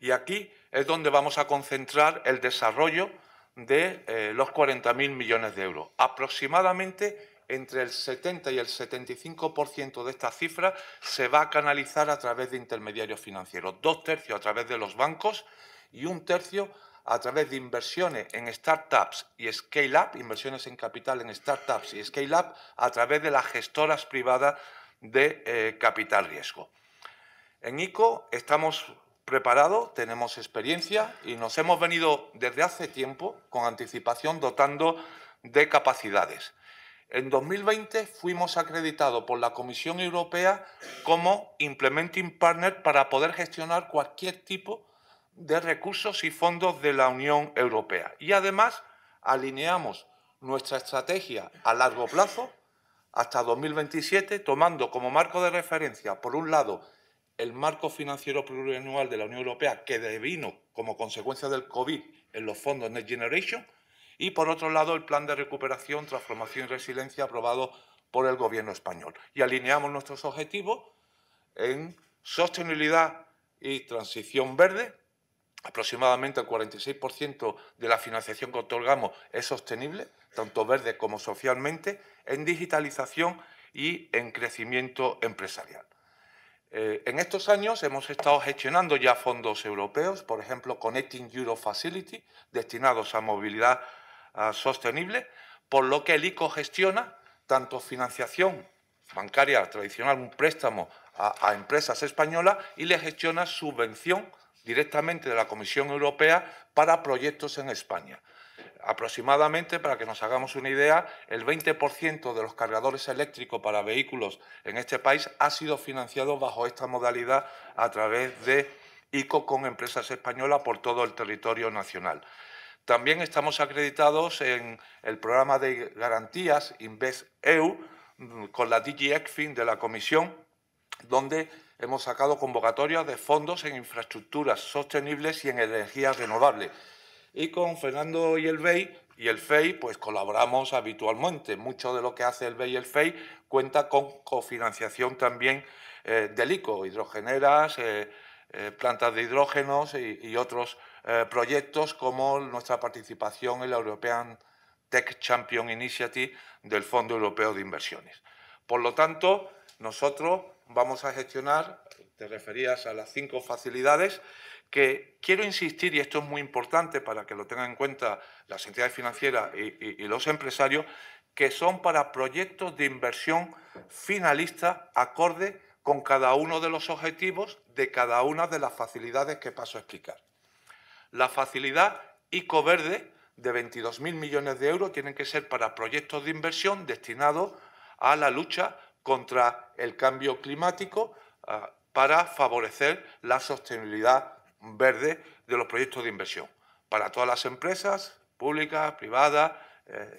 Y aquí es donde vamos a concentrar el desarrollo de los 40.000 millones de euros. Aproximadamente entre el 70 y el 75% de esta cifra se va a canalizar a través de intermediarios financieros, 2/3 a través de los bancos y 1/3 a través de inversiones en startups y scale-up, inversiones en capital en startups y scale-up a través de las gestoras privadas de capital riesgo. En ICO estamos preparados, tenemos experiencia y nos hemos venido desde hace tiempo, con anticipación, dotando de capacidades. En 2020 fuimos acreditados por la Comisión Europea como Implementing Partner para poder gestionar cualquier tipo de recursos y fondos de la Unión Europea. Y además alineamos nuestra estrategia a largo plazo hasta 2027, tomando como marco de referencia, por un lado, el marco financiero plurianual de la Unión Europea, que devino como consecuencia del COVID en los fondos Next Generation, y por otro lado el Plan de Recuperación, Transformación y Resiliencia aprobado por el Gobierno español. Y alineamos nuestros objetivos en sostenibilidad y transición verde. Aproximadamente el 46% de la financiación que otorgamos es sostenible, tanto verde como socialmente, en digitalización y en crecimiento empresarial. En estos años hemos estado gestionando ya fondos europeos, por ejemplo, Connecting Europe Facility, destinados a movilidad sostenible, por lo que el ICO gestiona tanto financiación bancaria tradicional, un préstamo a empresas españolas, y le gestiona subvención directamente de la Comisión Europea para proyectos en España. Aproximadamente, para que nos hagamos una idea, el 20% de los cargadores eléctricos para vehículos en este país ha sido financiado bajo esta modalidad a través de ICO con empresas españolas por todo el territorio nacional. También estamos acreditados en el programa de garantías InvestEU con la DG ECFIN de la Comisión, donde hemos sacado convocatorias de fondos en infraestructuras sostenibles y en energías renovables. Y con Fernando y el FEI, pues colaboramos habitualmente. Mucho de lo que hace el BEI y el FEI cuenta con cofinanciación también del ICO, hidrogeneras, plantas de hidrógenos y otros proyectos, como nuestra participación en la European Tech Champion Initiative del Fondo Europeo de Inversiones. Por lo tanto, nosotros vamos a gestionar, te referías a las 5 facilidades, que quiero insistir, y esto es muy importante para que lo tengan en cuenta las entidades financieras y los empresarios, que son para proyectos de inversión finalista acorde con cada uno de los objetivos de cada una de las facilidades que paso a explicar. La facilidad ICO Verde de 22.000 millones de euros tienen que ser para proyectos de inversión destinados a la lucha contra el cambio climático para favorecer la sostenibilidad verde de los proyectos de inversión. Para todas las empresas, públicas, privadas,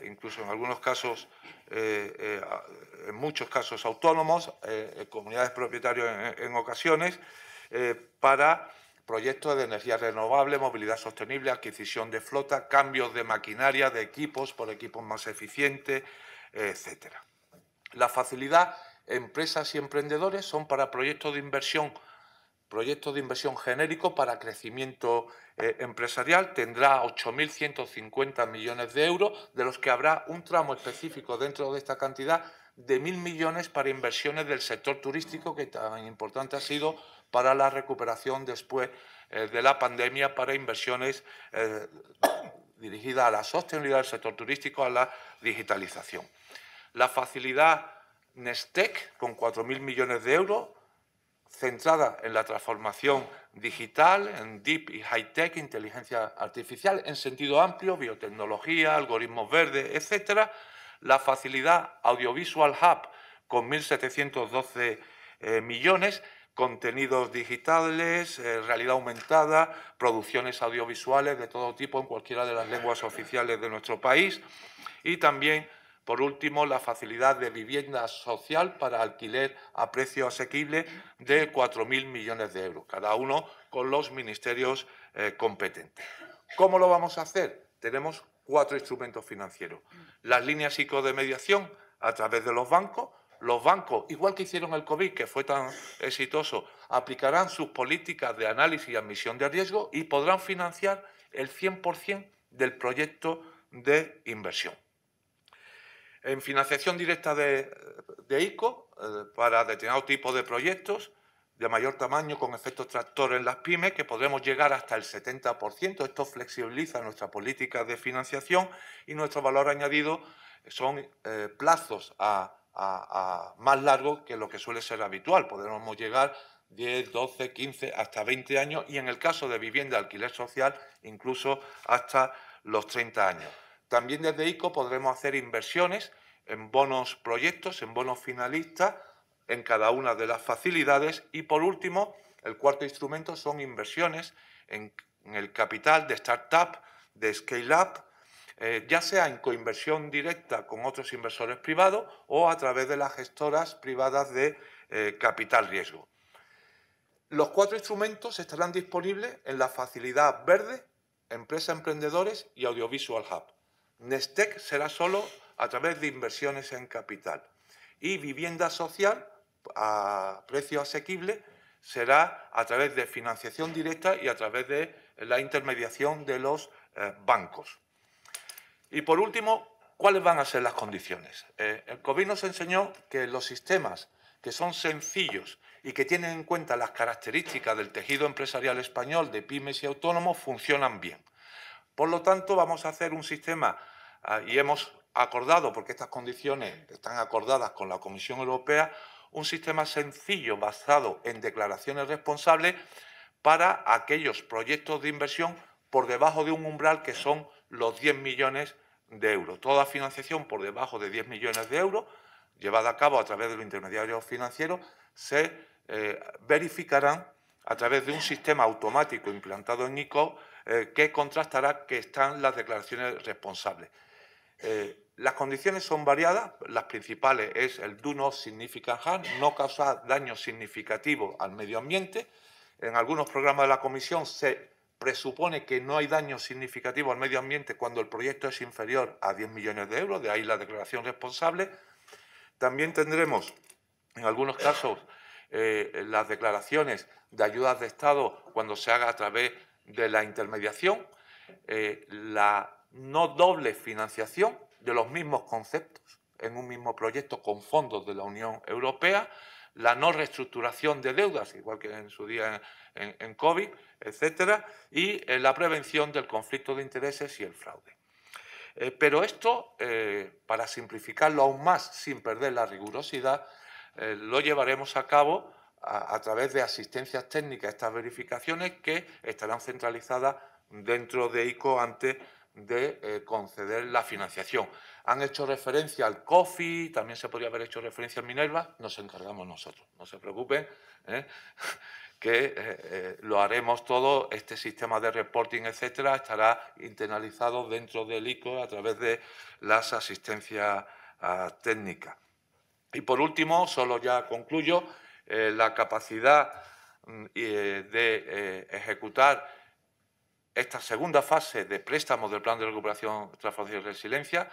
incluso en algunos casos, en muchos casos autónomos, comunidades propietarias en ocasiones, para proyectos de energía renovable, movilidad sostenible, adquisición de flota, cambios de maquinaria, de equipos por equipos más eficientes, etc. La facilidad empresas y emprendedores son para proyectos de inversión genéricos para crecimiento empresarial. Tendrá 8.150 millones de euros, de los que habrá un tramo específico dentro de esta cantidad de 1.000 millones para inversiones del sector turístico, que tan importante ha sido para la recuperación después de la pandemia, para inversiones dirigidas a la sostenibilidad del sector turístico, a la digitalización. La facilidad Nestec, con 4.000 millones de euros, centrada en la transformación digital, en Deep y High Tech, inteligencia artificial, en sentido amplio, biotecnología, algoritmos verdes, etc. La facilidad Audiovisual Hub, con 1.712 millones, contenidos digitales, realidad aumentada, producciones audiovisuales de todo tipo en cualquiera de las lenguas oficiales de nuestro país. Y también, por último, la facilidad de vivienda social para alquiler a precio asequible de 4.000 millones de euros, cada uno con los ministerios competentes. ¿Cómo lo vamos a hacer? Tenemos 4 instrumentos financieros. Las líneas ICO de mediación a través de los bancos. Los bancos, igual que hicieron el COVID, que fue tan exitoso, aplicarán sus políticas de análisis y admisión de riesgo y podrán financiar el 100% del proyecto de inversión. En financiación directa de ICO, para determinado tipo de proyectos de mayor tamaño con efectos tractor en las pymes, que podremos llegar hasta el 70%. Esto flexibiliza nuestra política de financiación y nuestro valor añadido son plazos más largos que lo que suele ser habitual. Podremos llegar 10, 12, 15, hasta 20 años y en el caso de vivienda de alquiler social incluso hasta los 30 años. También desde ICO podremos hacer inversiones en bonos proyectos, en bonos finalistas, en cada una de las facilidades. Y por último, el cuarto instrumento son inversiones en el capital de startup, de scale-up, ya sea en coinversión directa con otros inversores privados o a través de las gestoras privadas de capital riesgo. Los 4 instrumentos estarán disponibles en la facilidad verde, Empresa Emprendedores y Audiovisual Hub. Nestec será solo a través de inversiones en capital. Y vivienda social a precio asequible será a través de financiación directa y a través de la intermediación de los bancos. Y por último, ¿cuáles van a ser las condiciones? El COVID nos enseñó que los sistemas que son sencillos y que tienen en cuenta las características del tejido empresarial español, de pymes y autónomos, funcionan bien. Por lo tanto, vamos a hacer un sistema, y hemos acordado, porque estas condiciones están acordadas con la Comisión Europea, un sistema sencillo basado en declaraciones responsables para aquellos proyectos de inversión por debajo de un umbral que son los 10 millones de euros. Toda financiación por debajo de 10 millones de euros, llevada a cabo a través de los intermediarios financieros, se verificarán a través de un sistema automático implantado en ICO que contrastará que están las declaraciones responsables. Las condiciones son variadas, las principales es el do not significant harm, no causar daño significativo al medio ambiente. En algunos programas de la Comisión se presupone que no hay daño significativo al medio ambiente cuando el proyecto es inferior a 10 millones de euros, de ahí la declaración responsable. También tendremos, en algunos casos, las declaraciones de ayudas de Estado cuando se haga a través de la intermediación, la no doble financiación de los mismos conceptos en un mismo proyecto con fondos de la Unión Europea, la no reestructuración de deudas, igual que en su día en COVID, etcétera, y la prevención del conflicto de intereses y el fraude. Pero esto, para simplificarlo aún más sin perder la rigurosidad, lo llevaremos a cabo a través de asistencias técnicas a estas verificaciones que estarán centralizadas dentro de ICO antes de conceder la financiación. Han hecho referencia al COFI, también se podría haber hecho referencia al Minerva, nos encargamos nosotros, no se preocupen, que lo haremos todo, este sistema de reporting, etcétera, estará internalizado dentro del ICO a través de las asistencias técnicas. Y por último, solo ya concluyo, la capacidad de ejecutar esta segunda fase de préstamos del Plan de Recuperación, Transformación y Resiliencia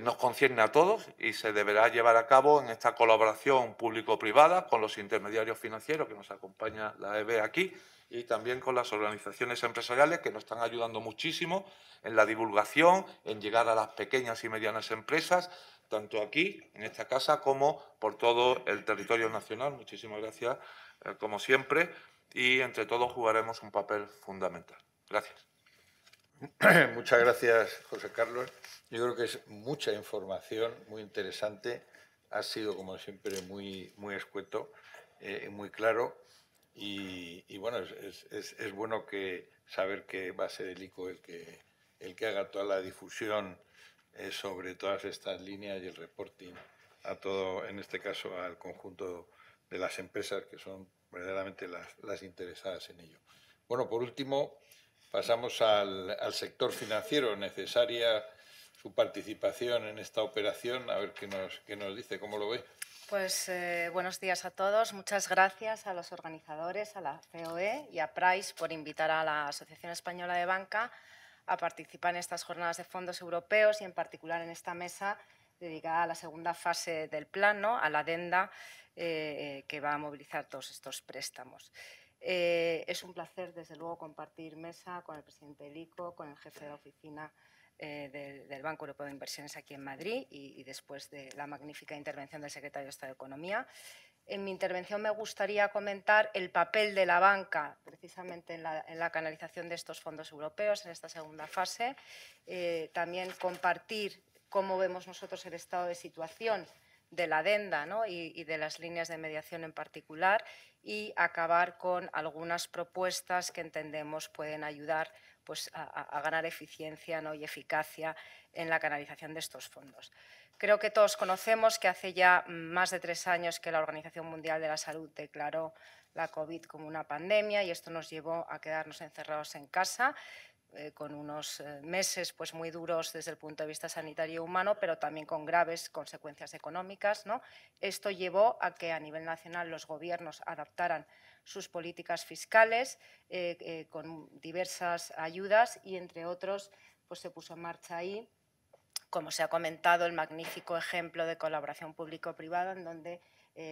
nos concierne a todos y se deberá llevar a cabo en esta colaboración público-privada con los intermediarios financieros que nos acompaña la EB aquí y también con las organizaciones empresariales que nos están ayudando muchísimo en la divulgación, en llegar a las pequeñas y medianas empresas, tanto aquí, en esta casa, como por todo el territorio nacional. Muchísimas gracias, como siempre, y entre todos jugaremos un papel fundamental. Gracias. Muchas gracias, José Carlos. Yo creo que es mucha información, muy interesante. Ha sido, como siempre, muy escueto, muy claro. Y bueno, es bueno saber que va a ser el ICO el que haga toda la difusión sobre todas estas líneas y el reporting a todo, en este caso, al conjunto de las empresas que son verdaderamente las interesadas en ello. Bueno, por último, pasamos al sector financiero. Necesaria su participación en esta operación. A ver qué nos dice, cómo lo ve. Pues buenos días a todos. Muchas gracias a los organizadores, a la COE y a Price por invitar a la Asociación Española de Banca a participar en estas jornadas de fondos europeos y en particular en esta mesa dedicada a la segunda fase del plan, ¿no? A la adenda que va a movilizar todos estos préstamos. Es un placer, desde luego, compartir mesa con el presidente del ICO, con el jefe de la oficina del Banco Europeo de Inversiones aquí en Madrid y después de la magnífica intervención del secretario de Estado de Economía. En mi intervención me gustaría comentar el papel de la banca precisamente en la canalización de estos fondos europeos en esta segunda fase. También compartir cómo vemos nosotros el estado de situación de la adenda, ¿no? y de las líneas de mediación en particular, y acabar con algunas propuestas que entendemos pueden ayudar pues, a ganar eficiencia, ¿no? y eficacia en la canalización de estos fondos. Creo que todos conocemos que hace ya más de 3 años que la Organización Mundial de la Salud declaró la COVID como una pandemia y esto nos llevó a quedarnos encerrados en casa, con unos meses pues, muy duros desde el punto de vista sanitario y humano, pero también con graves consecuencias económicas, ¿no? Esto llevó a que a nivel nacional los gobiernos adaptaran sus políticas fiscales con diversas ayudas y, entre otros, pues, se puso en marcha ahí, como se ha comentado, el magnífico ejemplo de colaboración público-privada en donde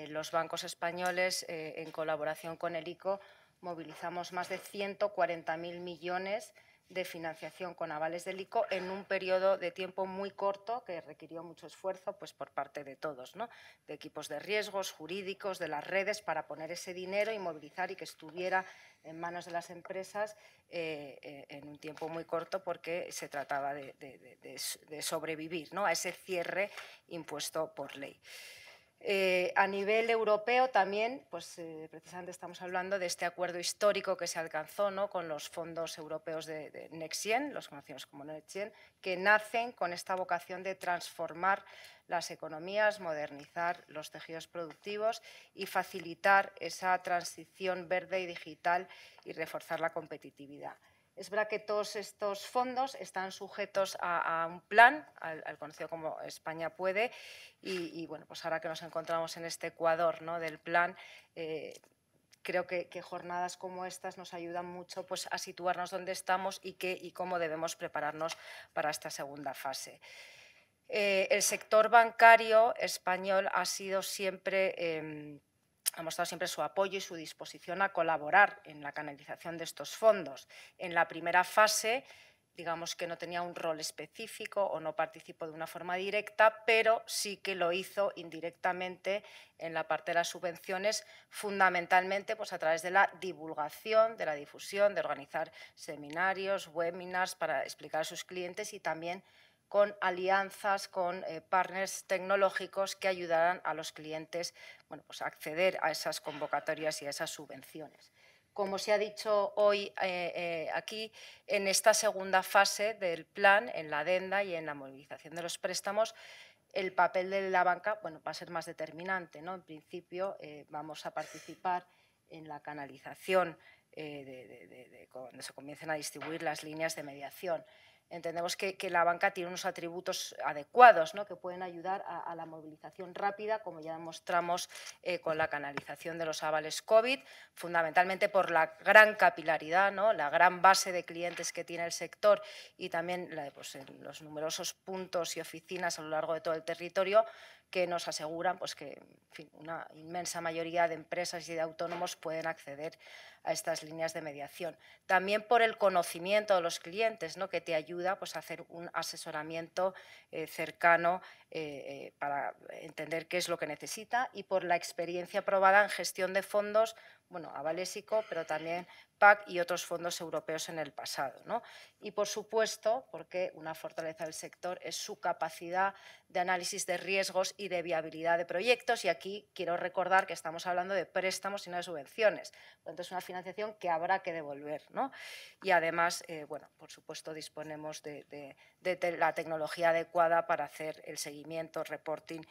los bancos españoles, en colaboración con el ICO, movilizamos más de 140.000 millones de financiación con avales del ICO en un periodo de tiempo muy corto que requirió mucho esfuerzo pues, por parte de todos, ¿no? De equipos de riesgos, jurídicos, de las redes, para poner ese dinero y movilizar y que estuviera en manos de las empresas en un tiempo muy corto, porque se trataba de sobrevivir, ¿no?, a ese cierre impuesto por ley. A nivel europeo también, pues, precisamente estamos hablando de este acuerdo histórico que se alcanzó, ¿no?, con los fondos europeos de NextGen, los conocidos como NextGen, que nacen con esta vocación de transformar las economías, modernizar los tejidos productivos y facilitar esa transición verde y digital y reforzar la competitividad. Es verdad que todos estos fondos están sujetos a un plan, al conocido como España Puede, y bueno, pues ahora que nos encontramos en este Ecuador, ¿no?, del plan, creo que jornadas como estas nos ayudan mucho, pues, a situarnos donde estamos y cómo debemos prepararnos para esta segunda fase. El sector bancario español ha mostrado siempre su apoyo y su disposición a colaborar en la canalización de estos fondos. En la primera fase, digamos que no tenía un rol específico o no participó de una forma directa, pero sí que lo hizo indirectamente en la parte de las subvenciones, fundamentalmente pues, a través de la divulgación, de la difusión, de organizar seminarios, webinars para explicar a sus clientes, y también con alianzas con partners tecnológicos que ayudaran a los clientes, bueno, pues a acceder a esas convocatorias y a esas subvenciones. Como se ha dicho hoy aquí, en esta segunda fase del plan, en la adenda y en la movilización de los préstamos, el papel de la banca, bueno, va a ser más determinante, ¿no? En principio, vamos a participar en la canalización cuando se comiencen a distribuir las líneas de mediación. Entendemos que la banca tiene unos atributos adecuados, ¿no?, que pueden ayudar a la movilización rápida, como ya demostramos con la canalización de los avales COVID, fundamentalmente por la gran capilaridad, ¿no?, la gran base de clientes que tiene el sector, y también pues, los numerosos puntos y oficinas a lo largo de todo el territorio, que nos aseguran pues, que en fin, una inmensa mayoría de empresas y de autónomos pueden acceder a estas líneas de mediación. También por el conocimiento de los clientes, ¿no?, que te ayuda pues, a hacer un asesoramiento cercano para entender qué es lo que necesita, y por la experiencia probada en gestión de fondos, bueno, avales ICO, pero también PAC y otros fondos europeos en el pasado, ¿no? Y, por supuesto, porque una fortaleza del sector es su capacidad de análisis de riesgos y de viabilidad de proyectos, y aquí quiero recordar que estamos hablando de préstamos y no de subvenciones. Por lo tanto, es una financiación que habrá que devolver, ¿no? Y además, bueno, por supuesto, disponemos de la tecnología adecuada para hacer el seguimiento, reporting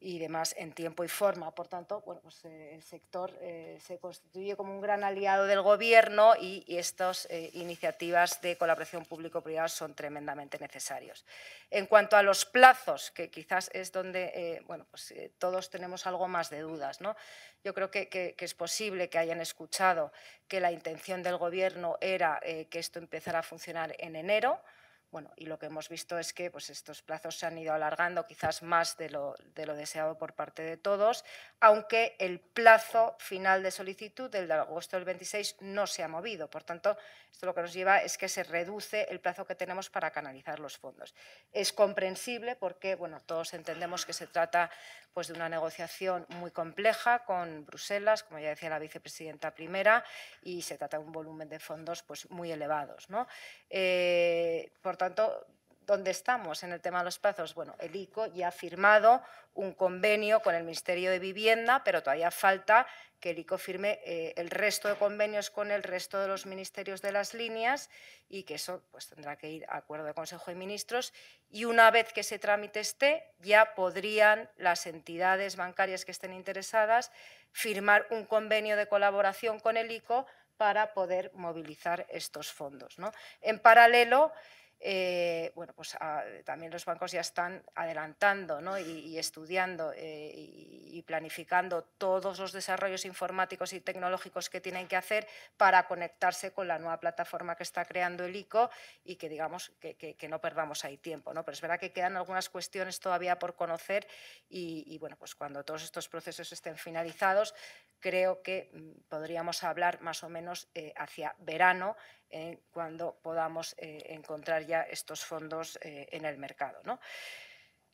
y demás en tiempo y forma. Por tanto, bueno, pues, el sector se constituye como un gran aliado del Gobierno, y estas iniciativas de colaboración público-privada son tremendamente necesarios. En cuanto a los plazos, que quizás es donde bueno, pues, todos tenemos algo más de dudas, ¿no? Yo creo que es posible que hayan escuchado que la intención del Gobierno era que esto empezara a funcionar en enero. Bueno, y lo que hemos visto es que pues, estos plazos se han ido alargando quizás más de lo deseado por parte de todos, aunque el plazo final de solicitud, el de agosto del 26, no se ha movido. Por tanto, esto lo que nos lleva es que se reduce el plazo que tenemos para canalizar los fondos. Es comprensible porque bueno, todos entendemos que se trata pues, de una negociación muy compleja con Bruselas, como ya decía la vicepresidenta primera, y se trata de un volumen de fondos pues, muy elevados, ¿no? Por tanto, ¿dónde estamos en el tema de los plazos? Bueno, el ICO ya ha firmado un convenio con el Ministerio de Vivienda, pero todavía falta que el ICO firme el resto de convenios con el resto de los ministerios de las líneas, y que eso pues, tendrá que ir a acuerdo de Consejo de Ministros, y una vez que ese trámite esté, ya podrían las entidades bancarias que estén interesadas firmar un convenio de colaboración con el ICO para poder movilizar estos fondos, ¿no? En paralelo, bueno, pues también los bancos ya están adelantando, ¿no?, y estudiando y planificando todos los desarrollos informáticos y tecnológicos que tienen que hacer para conectarse con la nueva plataforma que está creando el ICO, y que digamos que no perdamos ahí tiempo, ¿no? Pero es verdad que quedan algunas cuestiones todavía por conocer, y bueno, pues cuando todos estos procesos estén finalizados, creo que podríamos hablar más o menos hacia verano cuando podamos encontrar ya estos fondos en el mercado, ¿no?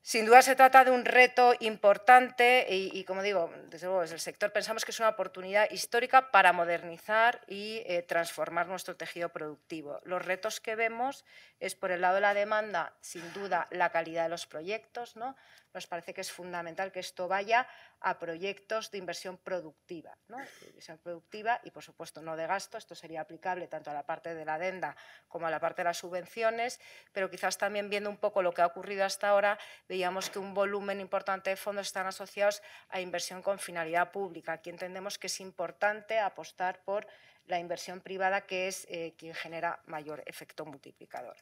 Sin duda se trata de un reto importante y como digo, desde luego desde el sector pensamos que es una oportunidad histórica para modernizar y transformar nuestro tejido productivo. Los retos que vemos es, por el lado de la demanda, sin duda, la calidad de los proyectos, ¿no? Nos parece que es fundamental que esto vaya a proyectos de inversión productiva, ¿no? Inversión productiva y, por supuesto, no de gasto. Esto sería aplicable tanto a la parte de la adenda como a la parte de las subvenciones, pero quizás también viendo un poco lo que ha ocurrido hasta ahora, veíamos que un volumen importante de fondos están asociados a inversión con finalidad pública. Aquí entendemos que es importante apostar por la inversión privada, que es quien genera mayor efecto multiplicador.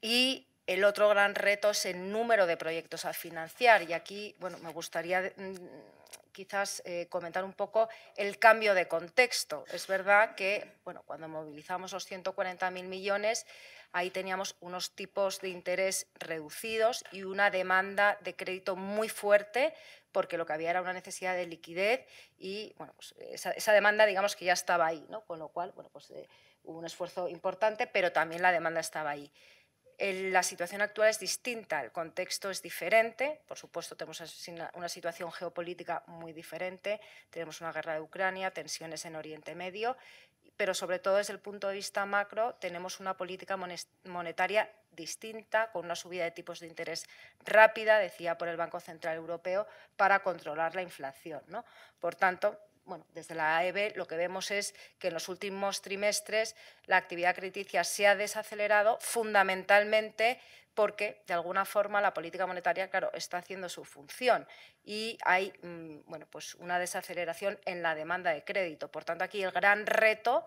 Y el otro gran reto es el número de proyectos a financiar. Y aquí, bueno, me gustaría quizás comentar un poco el cambio de contexto. Es verdad que, bueno, cuando movilizamos los 140.000 millones, ahí teníamos unos tipos de interés reducidos y una demanda de crédito muy fuerte, porque lo que había era una necesidad de liquidez y, bueno, pues esa demanda, digamos que ya estaba ahí, ¿no? Con lo cual, bueno, pues hubo un esfuerzo importante, pero también la demanda estaba ahí. La situación actual es distinta, el contexto es diferente, por supuesto tenemos una situación geopolítica muy diferente, tenemos una guerra de Ucrania, tensiones en Oriente Medio, pero sobre todo desde el punto de vista macro tenemos una política monetaria distinta, con una subida de tipos de interés rápida, decía por el Banco Central Europeo, para controlar la inflación, ¿no? Por tanto, bueno, desde la AEB lo que vemos es que en los últimos trimestres la actividad crediticia se ha desacelerado fundamentalmente porque, de alguna forma, la política monetaria, claro, está haciendo su función y hay bueno, pues una desaceleración en la demanda de crédito. Por tanto, aquí el gran reto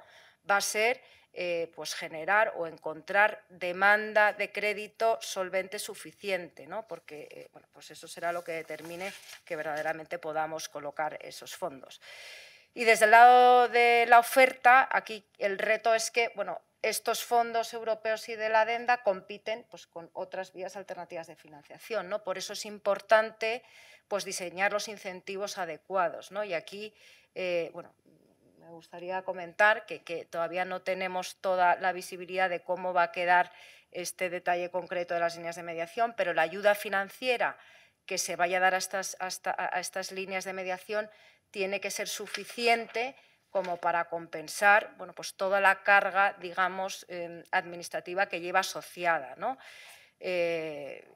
va a ser pues generar o encontrar demanda de crédito solvente suficiente, ¿no? Porque bueno, pues eso será lo que determine que verdaderamente podamos colocar esos fondos. Y desde el lado de la oferta, aquí el reto es que, bueno, estos fondos europeos y de la adenda compiten pues, con otras vías alternativas de financiación, ¿no? Por eso es importante pues, diseñar los incentivos adecuados, ¿no? Y aquí, bueno, me gustaría comentar que todavía no tenemos toda la visibilidad de cómo va a quedar este detalle concreto de las líneas de mediación, pero la ayuda financiera que se vaya a dar a estas líneas de mediación tiene que ser suficiente como para compensar, bueno, pues toda la carga, digamos, administrativa que lleva asociada, ¿no?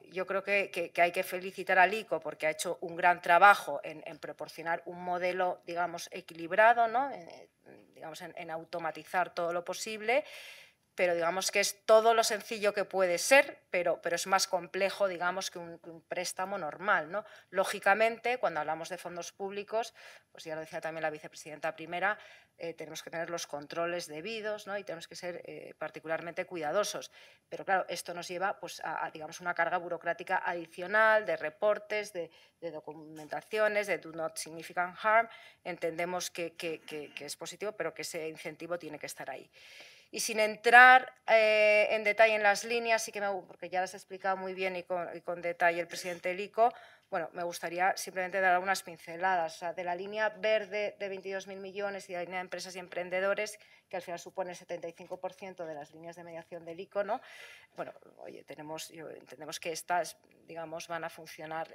Yo creo que hay que felicitar al ICO porque ha hecho un gran trabajo en proporcionar un modelo, digamos, equilibrado, ¿no? Digamos, en automatizar todo lo posible, pero digamos que es todo lo sencillo que puede ser, pero es más complejo, digamos, que un préstamo normal, ¿no? Lógicamente, cuando hablamos de fondos públicos, pues ya lo decía también la vicepresidenta primera, tenemos que tener los controles debidos, ¿no? Y tenemos que ser particularmente cuidadosos. Pero claro, esto nos lleva pues, a digamos, una carga burocrática adicional de reportes, de documentaciones, de do not significant harm. Entendemos que es positivo, pero que ese incentivo tiene que estar ahí. Y sin entrar en detalle en las líneas, sí que porque ya las he explicado muy bien y con detalle el presidente del ICO, bueno, me gustaría simplemente dar algunas pinceladas. O sea, de la línea verde de 22.000 millones y de la línea de empresas y emprendedores, que al final supone el 75% de las líneas de mediación del ICO, ¿no? Bueno, oye, entendemos que estas, digamos, van a funcionar,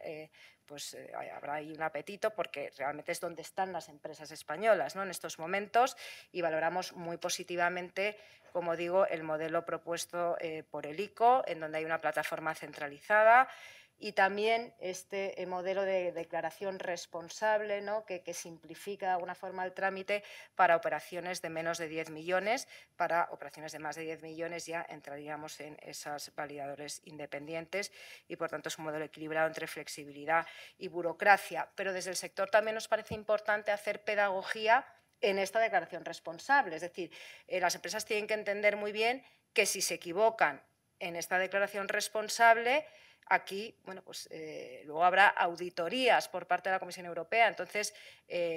habrá ahí un apetito porque realmente es donde están las empresas españolas, ¿no? En estos momentos, y valoramos muy positivamente, como digo, el modelo propuesto por el ICO, en donde hay una plataforma centralizada, y también este modelo de declaración responsable, ¿no? que simplifica de alguna forma el trámite para operaciones de menos de 10 millones. Para operaciones de más de 10 millones ya entraríamos en esos validadores independientes y, por tanto, es un modelo equilibrado entre flexibilidad y burocracia. Pero desde el sector también nos parece importante hacer pedagogía en esta declaración responsable. Es decir, las empresas tienen que entender muy bien que si se equivocan en esta declaración responsable, aquí, bueno, pues luego habrá auditorías por parte de la Comisión Europea. Entonces,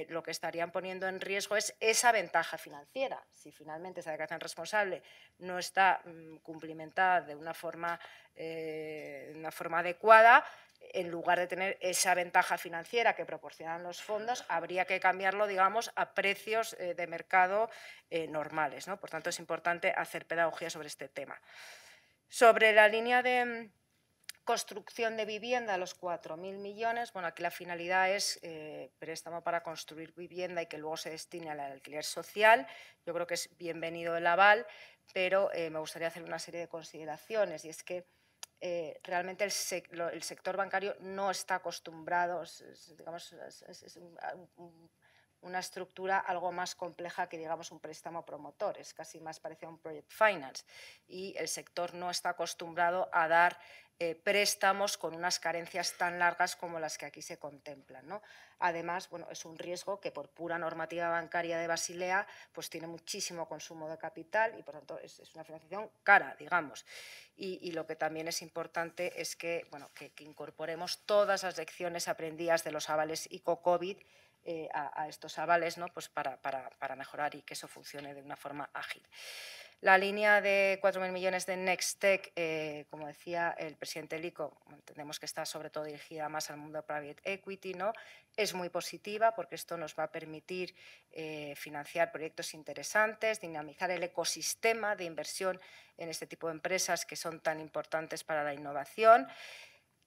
lo que estarían poniendo en riesgo es esa ventaja financiera. Si finalmente esa declaración responsable no está cumplimentada de una forma adecuada, en lugar de tener esa ventaja financiera que proporcionan los fondos, habría que cambiarlo, digamos, a precios de mercado normales, ¿no? Por tanto, es importante hacer pedagogía sobre este tema. Sobre la línea de construcción de vivienda, los 4.000 millones, bueno, aquí la finalidad es préstamo para construir vivienda y que luego se destine al alquiler social. Yo creo que es bienvenido el aval, pero me gustaría hacer una serie de consideraciones, y es que realmente el sector bancario no está acostumbrado, digamos, es una estructura algo más compleja que, digamos, un préstamo promotor, es casi más parecido a un project finance, y el sector no está acostumbrado a dar préstamos con unas carencias tan largas como las que aquí se contemplan, ¿no? Además, bueno, es un riesgo que por pura normativa bancaria de Basilea pues tiene muchísimo consumo de capital y, por tanto, es una financiación cara, digamos. Y lo que también es importante es que, bueno, que incorporemos todas las lecciones aprendidas de los avales ICO-COVID a estos avales, ¿no? Pues para mejorar y que eso funcione de una forma ágil. La línea de 4.000 millones de Nextech, como decía el presidente del ICO, entendemos que está sobre todo dirigida más al mundo de private equity, ¿no? Es muy positiva porque esto nos va a permitir financiar proyectos interesantes, dinamizar el ecosistema de inversión en este tipo de empresas que son tan importantes para la innovación.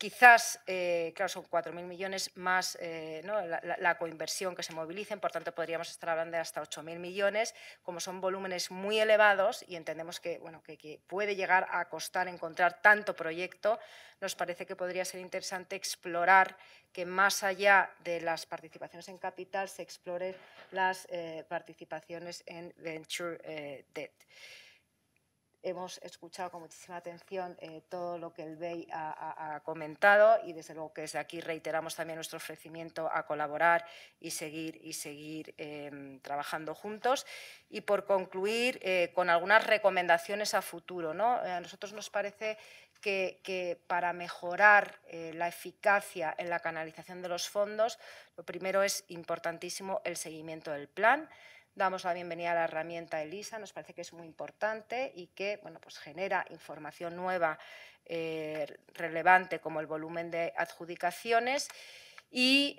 Quizás, claro, son 4.000 millones más ¿no? la coinversión que se movilicen, por tanto podríamos estar hablando de hasta 8.000 millones, como son volúmenes muy elevados y entendemos que, bueno, que puede llegar a costar encontrar tanto proyecto, nos parece que podría ser interesante explorar que más allá de las participaciones en capital se exploren las participaciones en venture debt. Hemos escuchado con muchísima atención todo lo que el BEI ha comentado y desde luego que desde aquí reiteramos también nuestro ofrecimiento a colaborar y seguir trabajando juntos. Y por concluir, con algunas recomendaciones a futuro, ¿no? A nosotros nos parece que para mejorar la eficacia en la canalización de los fondos, lo primero es importantísimo el seguimiento del plan. Damos la bienvenida a la herramienta ELISA, nos parece que es muy importante y que, bueno, pues genera información nueva relevante como el volumen de adjudicaciones. Y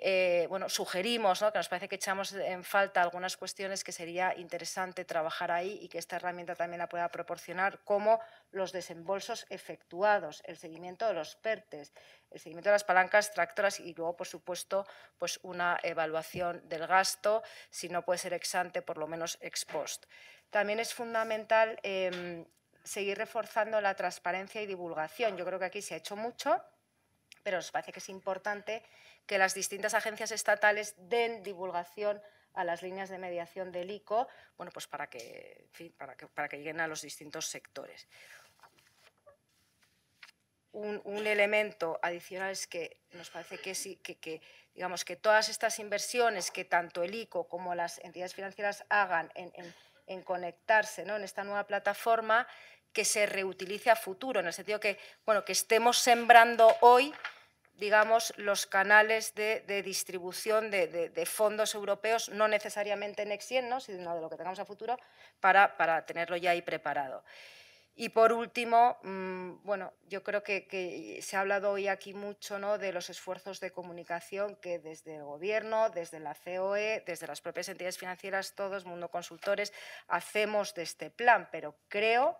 bueno, sugerimos, ¿no?, que nos parece que echamos en falta algunas cuestiones que sería interesante trabajar ahí y que esta herramienta también la pueda proporcionar, como los desembolsos efectuados, el seguimiento de los PERTES, el seguimiento de las palancas tractoras y luego, por supuesto, pues una evaluación del gasto, si no puede ser ex ante, por lo menos ex post. También es fundamental seguir reforzando la transparencia y divulgación. Yo creo que aquí se ha hecho mucho, pero nos parece que es importante que las distintas agencias estatales den divulgación a las líneas de mediación del ICO, bueno, pues para que, en fin, para que lleguen a los distintos sectores. Un elemento adicional es que nos parece que digamos, que todas estas inversiones que tanto el ICO como las entidades financieras hagan en conectarse, ¿no?, en esta nueva plataforma, que se reutilice a futuro, en el sentido que, bueno, que estemos sembrando hoy, digamos, los canales de distribución de fondos europeos, no necesariamente Next Gen, ¿no?, sino de lo que tengamos a futuro, para tenerlo ya ahí preparado. Y por último, bueno, yo creo que se ha hablado hoy aquí mucho, ¿no?, de los esfuerzos de comunicación que desde el Gobierno, desde la COE, desde las propias entidades financieras, todos, mundo consultores, hacemos de este plan, pero creo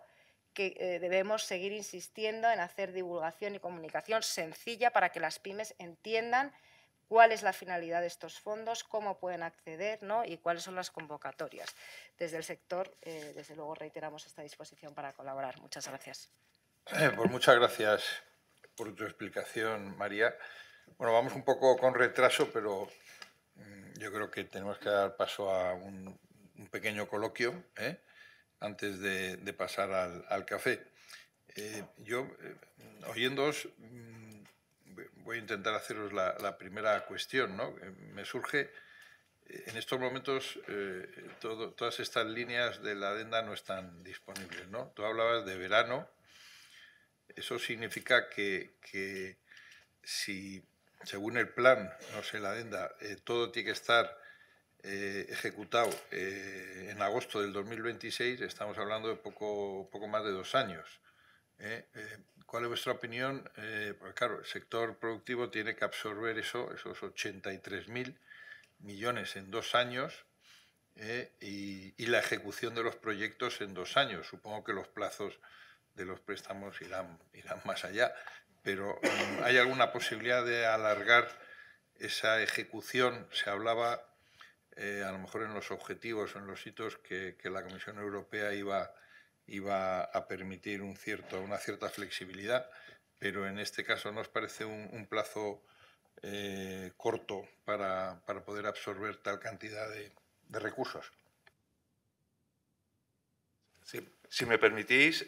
que debemos seguir insistiendo en hacer divulgación y comunicación sencilla para que las pymes entiendan cuál es la finalidad de estos fondos, cómo pueden acceder, ¿no?, y cuáles son las convocatorias. Desde el sector, desde luego, reiteramos esta disposición para colaborar. Muchas gracias. Pues muchas gracias por tu explicación, María. Bueno, vamos un poco con retraso, pero yo creo que tenemos que dar paso a un pequeño coloquio antes de pasar al café. Oyéndoos, voy a intentar haceros la primera cuestión, ¿no? Me surge, en estos momentos, todas estas líneas de la adenda no están disponibles, ¿no? Tú hablabas de verano. Eso significa que si, según el plan, no sé, la adenda, todo tiene que estar ejecutado en agosto del 2026, estamos hablando de poco más de 2 años. ¿Cuál es vuestra opinión? Porque claro, el sector productivo tiene que absorber esos 83.000 millones en 2 años y la ejecución de los proyectos en 2 años. Supongo que los plazos de los préstamos irán más allá, pero ¿hay alguna posibilidad de alargar esa ejecución? Se hablaba, a lo mejor en los objetivos, en los hitos, que la Comisión Europea iba a permitir una cierta flexibilidad, pero en este caso nos parece un plazo corto para poder absorber tal cantidad de recursos. Si me permitís,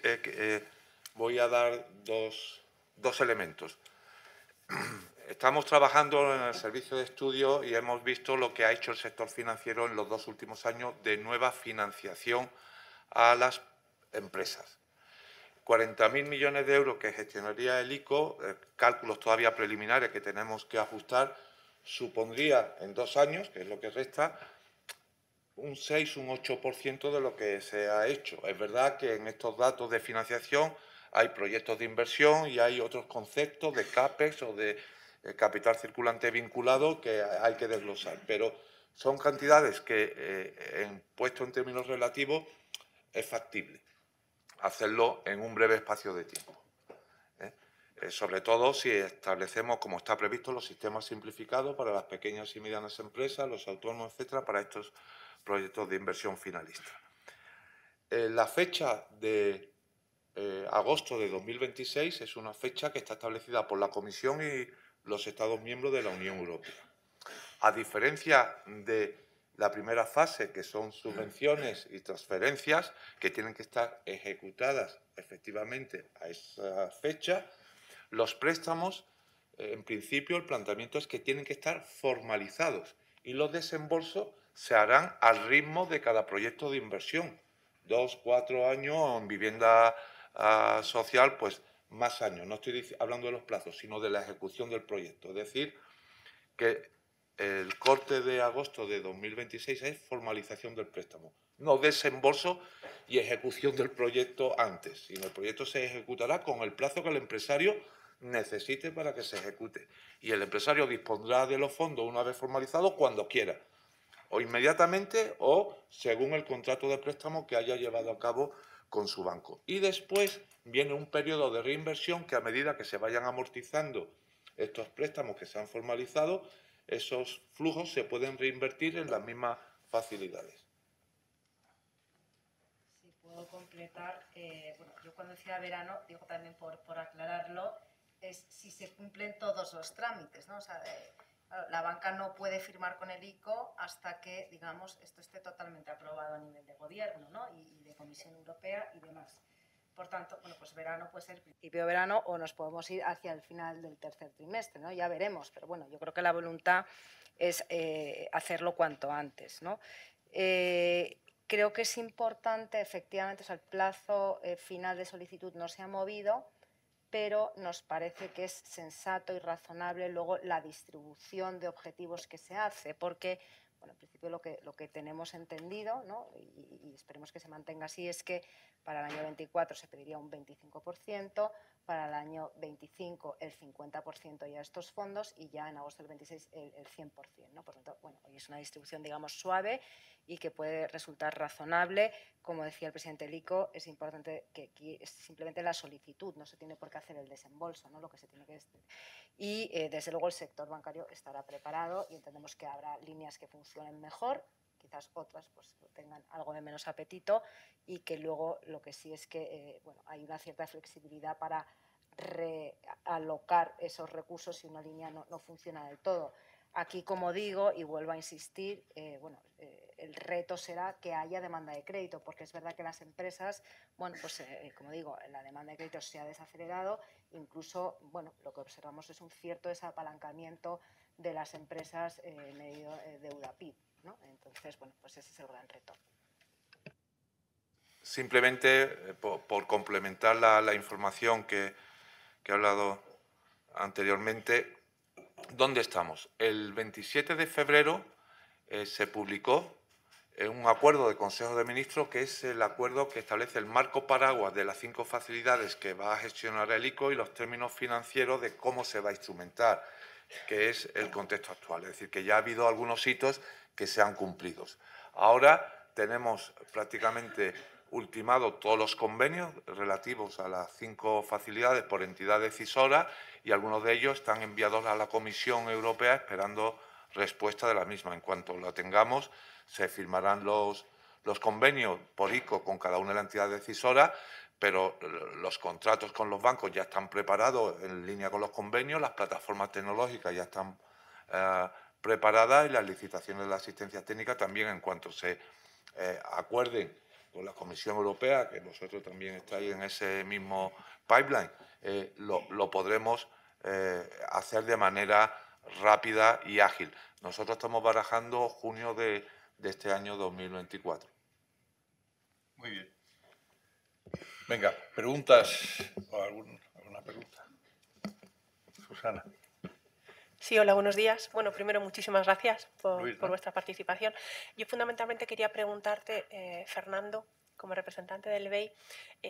voy a dar dos elementos. Estamos trabajando en el servicio de estudio y hemos visto lo que ha hecho el sector financiero en los 2 últimos años de nueva financiación a las empresas. 40.000 millones de euros que gestionaría el ICO, cálculos todavía preliminares que tenemos que ajustar, supondría en 2 años, que es lo que resta, un 6, un 8% de lo que se ha hecho. Es verdad que en estos datos de financiación hay proyectos de inversión y hay otros conceptos de CAPEX o de capital circulante vinculado que hay que desglosar, pero son cantidades que, puesto en términos relativos, es factible hacerlo en un breve espacio de tiempo. Sobre todo si establecemos, como está previsto, los sistemas simplificados para las pequeñas y medianas empresas, los autónomos, etcétera, para estos proyectos de inversión finalista. La fecha de agosto de 2026 es una fecha que está establecida por la Comisión y los Estados miembros de la Unión Europea. A diferencia de la primera fase, que son subvenciones y transferencias, que tienen que estar ejecutadas efectivamente a esa fecha, los préstamos, en principio, el planteamiento es que tienen que estar formalizados y los desembolsos se harán al ritmo de cada proyecto de inversión. 2, 4 años, en vivienda social, pues más años. No estoy hablando de los plazos, sino de la ejecución del proyecto. Es decir, que el corte de agosto de 2026 es formalización del préstamo, no desembolso y ejecución del proyecto antes, sino el proyecto se ejecutará con el plazo que el empresario necesite para que se ejecute. Y el empresario dispondrá de los fondos una vez formalizados cuando quiera, o inmediatamente o según el contrato de préstamo que haya llevado a cabo con su banco. Y después viene un periodo de reinversión que a medida que se vayan amortizando estos préstamos que se han formalizado, esos flujos se pueden reinvertir en las mismas facilidades. Si puedo completar, bueno, yo cuando decía verano, digo también por aclararlo, es si se cumplen todos los trámites, ¿no? O sea, la banca no puede firmar con el ICO hasta que, digamos, esto esté totalmente aprobado a nivel de gobierno, ¿no? y de Comisión Europea y demás. Por tanto, bueno, pues verano puede ser principio de verano o nos podemos ir hacia el final del tercer trimestre, ¿no? Ya veremos, pero bueno, yo creo que la voluntad es hacerlo cuanto antes, ¿no? Creo que es importante, efectivamente, o sea, el plazo final de solicitud no se ha movido, pero nos parece que es sensato y razonable luego la distribución de objetivos que se hace, porque, bueno, en principio lo que tenemos entendido, ¿no? y esperemos que se mantenga así, es que para el año 24 se pediría un 25%, para el año 25 el 50% ya estos fondos y ya en agosto del 26 el 100%, ¿no? Por lo tanto, bueno, hoy es una distribución, digamos, suave y que puede resultar razonable. Como decía el presidente Lico, es importante que aquí es simplemente la solicitud, no se tiene por qué hacer el desembolso, ¿no? Lo que se tiene que... Y desde luego el sector bancario estará preparado y entendemos que habrá líneas que funcionen mejor, quizás otras pues tengan algo de menos apetito y que luego lo que sí es que bueno, hay una cierta flexibilidad para realocar esos recursos si una línea no funciona del todo. Aquí, como digo, y vuelvo a insistir, bueno, el reto será que haya demanda de crédito, porque es verdad que las empresas, bueno, pues como digo, la demanda de crédito se ha desacelerado, incluso, bueno, lo que observamos es un cierto desapalancamiento de las empresas medido deuda PIB, ¿no? Entonces, bueno, pues ese es el gran reto. Simplemente, por complementar la información que he hablado anteriormente, ¿dónde estamos? El 27 de febrero se publicó un acuerdo de Consejo de Ministros, que es el acuerdo que establece el marco paraguas de las 5 facilidades que va a gestionar el ICO y los términos financieros de cómo se va a instrumentar, que es el contexto actual. Es decir, que ya ha habido algunos hitos que se han cumplido. Ahora tenemos prácticamente ultimado todos los convenios relativos a las 5 facilidades por entidad decisora y algunos de ellos están enviados a la Comisión Europea esperando respuesta de la misma. En cuanto lo tengamos, se firmarán los convenios por ICO con cada una de las entidades decisoras, pero los contratos con los bancos ya están preparados en línea con los convenios, las plataformas tecnológicas ya están preparadas y las licitaciones de la asistencia técnica también, en cuanto se acuerden con la Comisión Europea, que vosotros también estáis en ese mismo pipeline, lo podremos hacer de manera rápida y ágil. Nosotros estamos barajando junio de este año 2024. Muy bien. Venga, ¿preguntas o alguna pregunta? Susana. Sí, hola, buenos días. Bueno, primero, muchísimas gracias por vuestra participación. Yo fundamentalmente quería preguntarte, Fernando, como representante del BEI,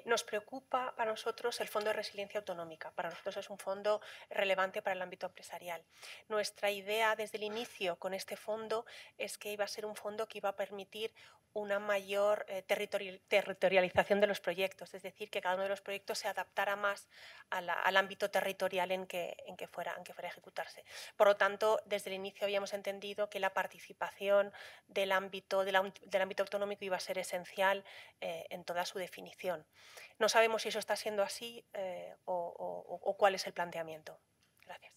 nos preocupa para nosotros el Fondo de Resiliencia Autonómica. Para nosotros es un fondo relevante para el ámbito empresarial. Nuestra idea desde el inicio con este fondo es que iba a ser un fondo que iba a permitir una mayor territorialización de los proyectos, es decir, que cada uno de los proyectos se adaptara más al ámbito territorial en que fuera a ejecutarse. Por lo tanto, desde el inicio habíamos entendido que la participación del ámbito autonómico iba a ser esencial en toda su definición. No sabemos si eso está siendo así o cuál es el planteamiento. Gracias.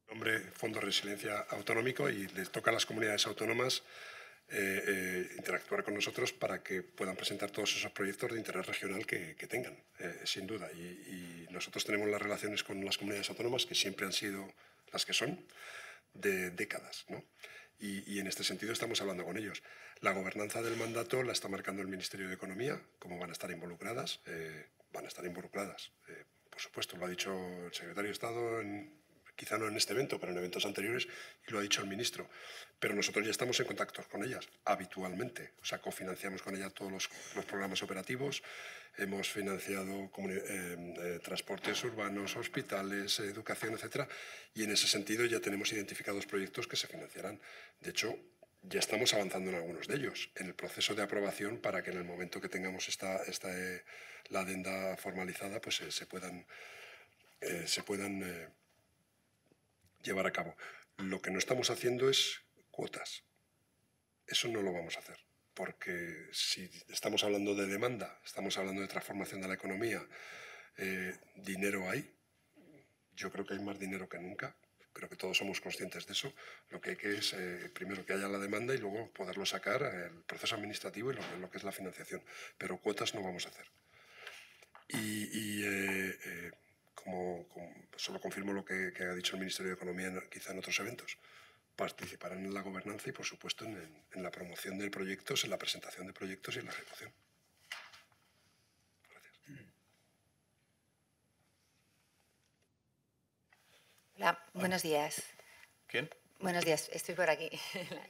Nombre Fondo de Resiliencia Autonómico y les toca a las comunidades autónomas interactuar con nosotros para que puedan presentar todos esos proyectos de interés regional que tengan, sin duda. Y nosotros tenemos las relaciones con las comunidades autónomas que siempre han sido las que son, de décadas, ¿no? Y en este sentido estamos hablando con ellos. La gobernanza del mandato la está marcando el Ministerio de Economía, cómo van a estar involucradas. Van a estar involucradas, por supuesto, lo ha dicho el secretario de Estado quizá no en este evento, pero en eventos anteriores, y lo ha dicho el ministro. Pero nosotros ya estamos en contacto con ellas habitualmente. O sea, cofinanciamos con ellas todos los programas operativos, hemos financiado transportes urbanos, hospitales, educación, etcétera, y en ese sentido ya tenemos identificados proyectos que se financiarán. De hecho, ya estamos avanzando en algunos de ellos, en el proceso de aprobación para que en el momento que tengamos la adenda formalizada, pues se puedan llevar a cabo. Lo que no estamos haciendo es cuotas. Eso no lo vamos a hacer, porque si estamos hablando de demanda, estamos hablando de transformación de la economía, dinero hay. Yo creo que hay más dinero que nunca. Creo que todos somos conscientes de eso. Lo que hay que es, primero, que haya la demanda y luego poderlo sacar el proceso administrativo y lo que es la financiación. Pero cuotas no vamos a hacer. Como solo confirmo lo que ha dicho el Ministerio de Economía quizá en otros eventos, participarán en la gobernanza y, por supuesto, en la promoción de proyectos, en la presentación de proyectos y en la ejecución. Gracias. Hola, buenos días. ¿Quién? Buenos días, estoy por aquí,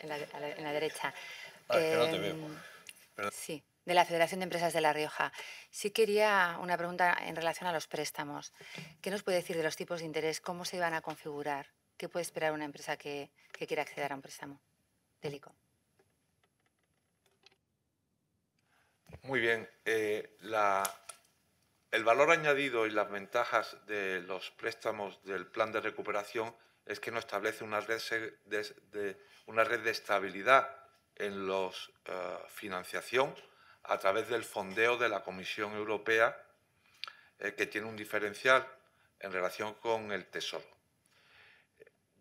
en la derecha. Que no te veo. Perdón. Sí, de la Federación de Empresas de La Rioja. Sí quería una pregunta en relación a los préstamos. ¿Qué nos puede decir de los tipos de interés? ¿Cómo se van a configurar? ¿Qué puede esperar una empresa que quiera acceder a un préstamo del ICO? Muy bien. El valor añadido y las ventajas de los préstamos del plan de recuperación es que nos establece una red de estabilidad en la financiación a través del fondeo de la Comisión Europea, que tiene un diferencial en relación con el Tesoro.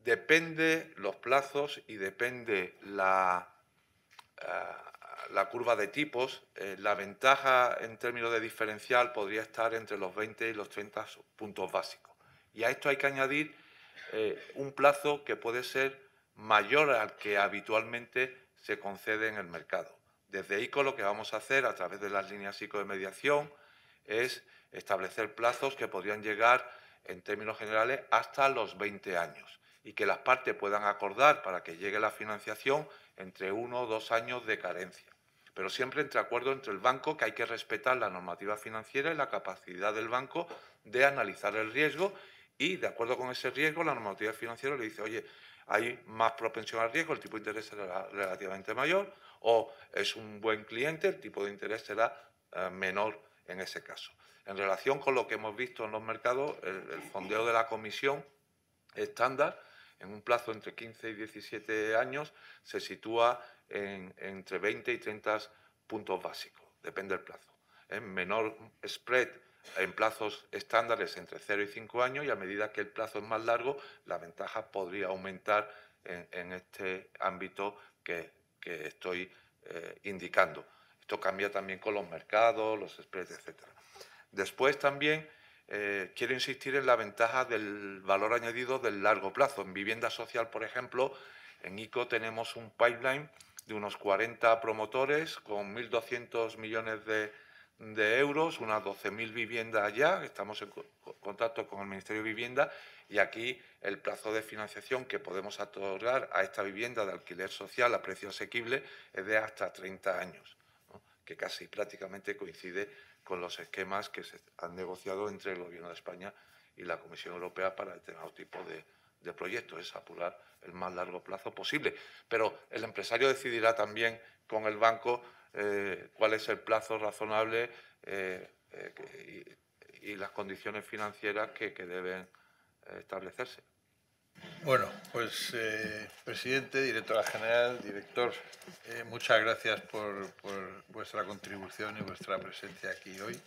Depende los plazos y depende la curva de tipos. La ventaja en términos de diferencial podría estar entre los 20 y los 30 puntos básicos. Y a esto hay que añadir un plazo que puede ser mayor al que habitualmente se concede en el mercado. Desde ICO lo que vamos a hacer a través de las líneas ICO de mediación es establecer plazos que podrían llegar, en términos generales, hasta los 20 años y que las partes puedan acordar para que llegue la financiación entre 1 o 2 años de carencia. Pero siempre entre acuerdo entre el banco, que hay que respetar la normativa financiera y la capacidad del banco de analizar el riesgo y, de acuerdo con ese riesgo, la normativa financiera le dice, oye, hay más propensión al riesgo, el tipo de interés será relativamente mayor, o es un buen cliente, el tipo de interés será menor en ese caso. En relación con lo que hemos visto en los mercados, el fondeo de la comisión estándar, en un plazo entre 15 y 17 años, se sitúa entre 20 y 30 puntos básicos, depende del plazo. Menor spread en plazos estándares entre 0 y 5 años y a medida que el plazo es más largo, la ventaja podría aumentar en este ámbito que estoy indicando. Esto cambia también con los mercados, los spreads, etc. Después también quiero insistir en la ventaja del valor añadido del largo plazo. En vivienda social, por ejemplo, en ICO tenemos un pipeline de unos 40 promotores con 1.200 millones de euros, unas 12.000 viviendas ya, estamos en contacto con el Ministerio de Vivienda y aquí el plazo de financiación que podemos otorgar a esta vivienda de alquiler social a precio asequible es de hasta 30 años, ¿no? Que casi prácticamente coincide con los esquemas que se han negociado entre el Gobierno de España y la Comisión Europea para determinados tipos de proyectos, es apurar el más largo plazo posible. Pero el empresario decidirá también con el banco cuál es el plazo razonable y las condiciones financieras que deben establecerse. Bueno, pues presidente, directora general, director, muchas gracias por vuestra contribución y vuestra presencia aquí hoy.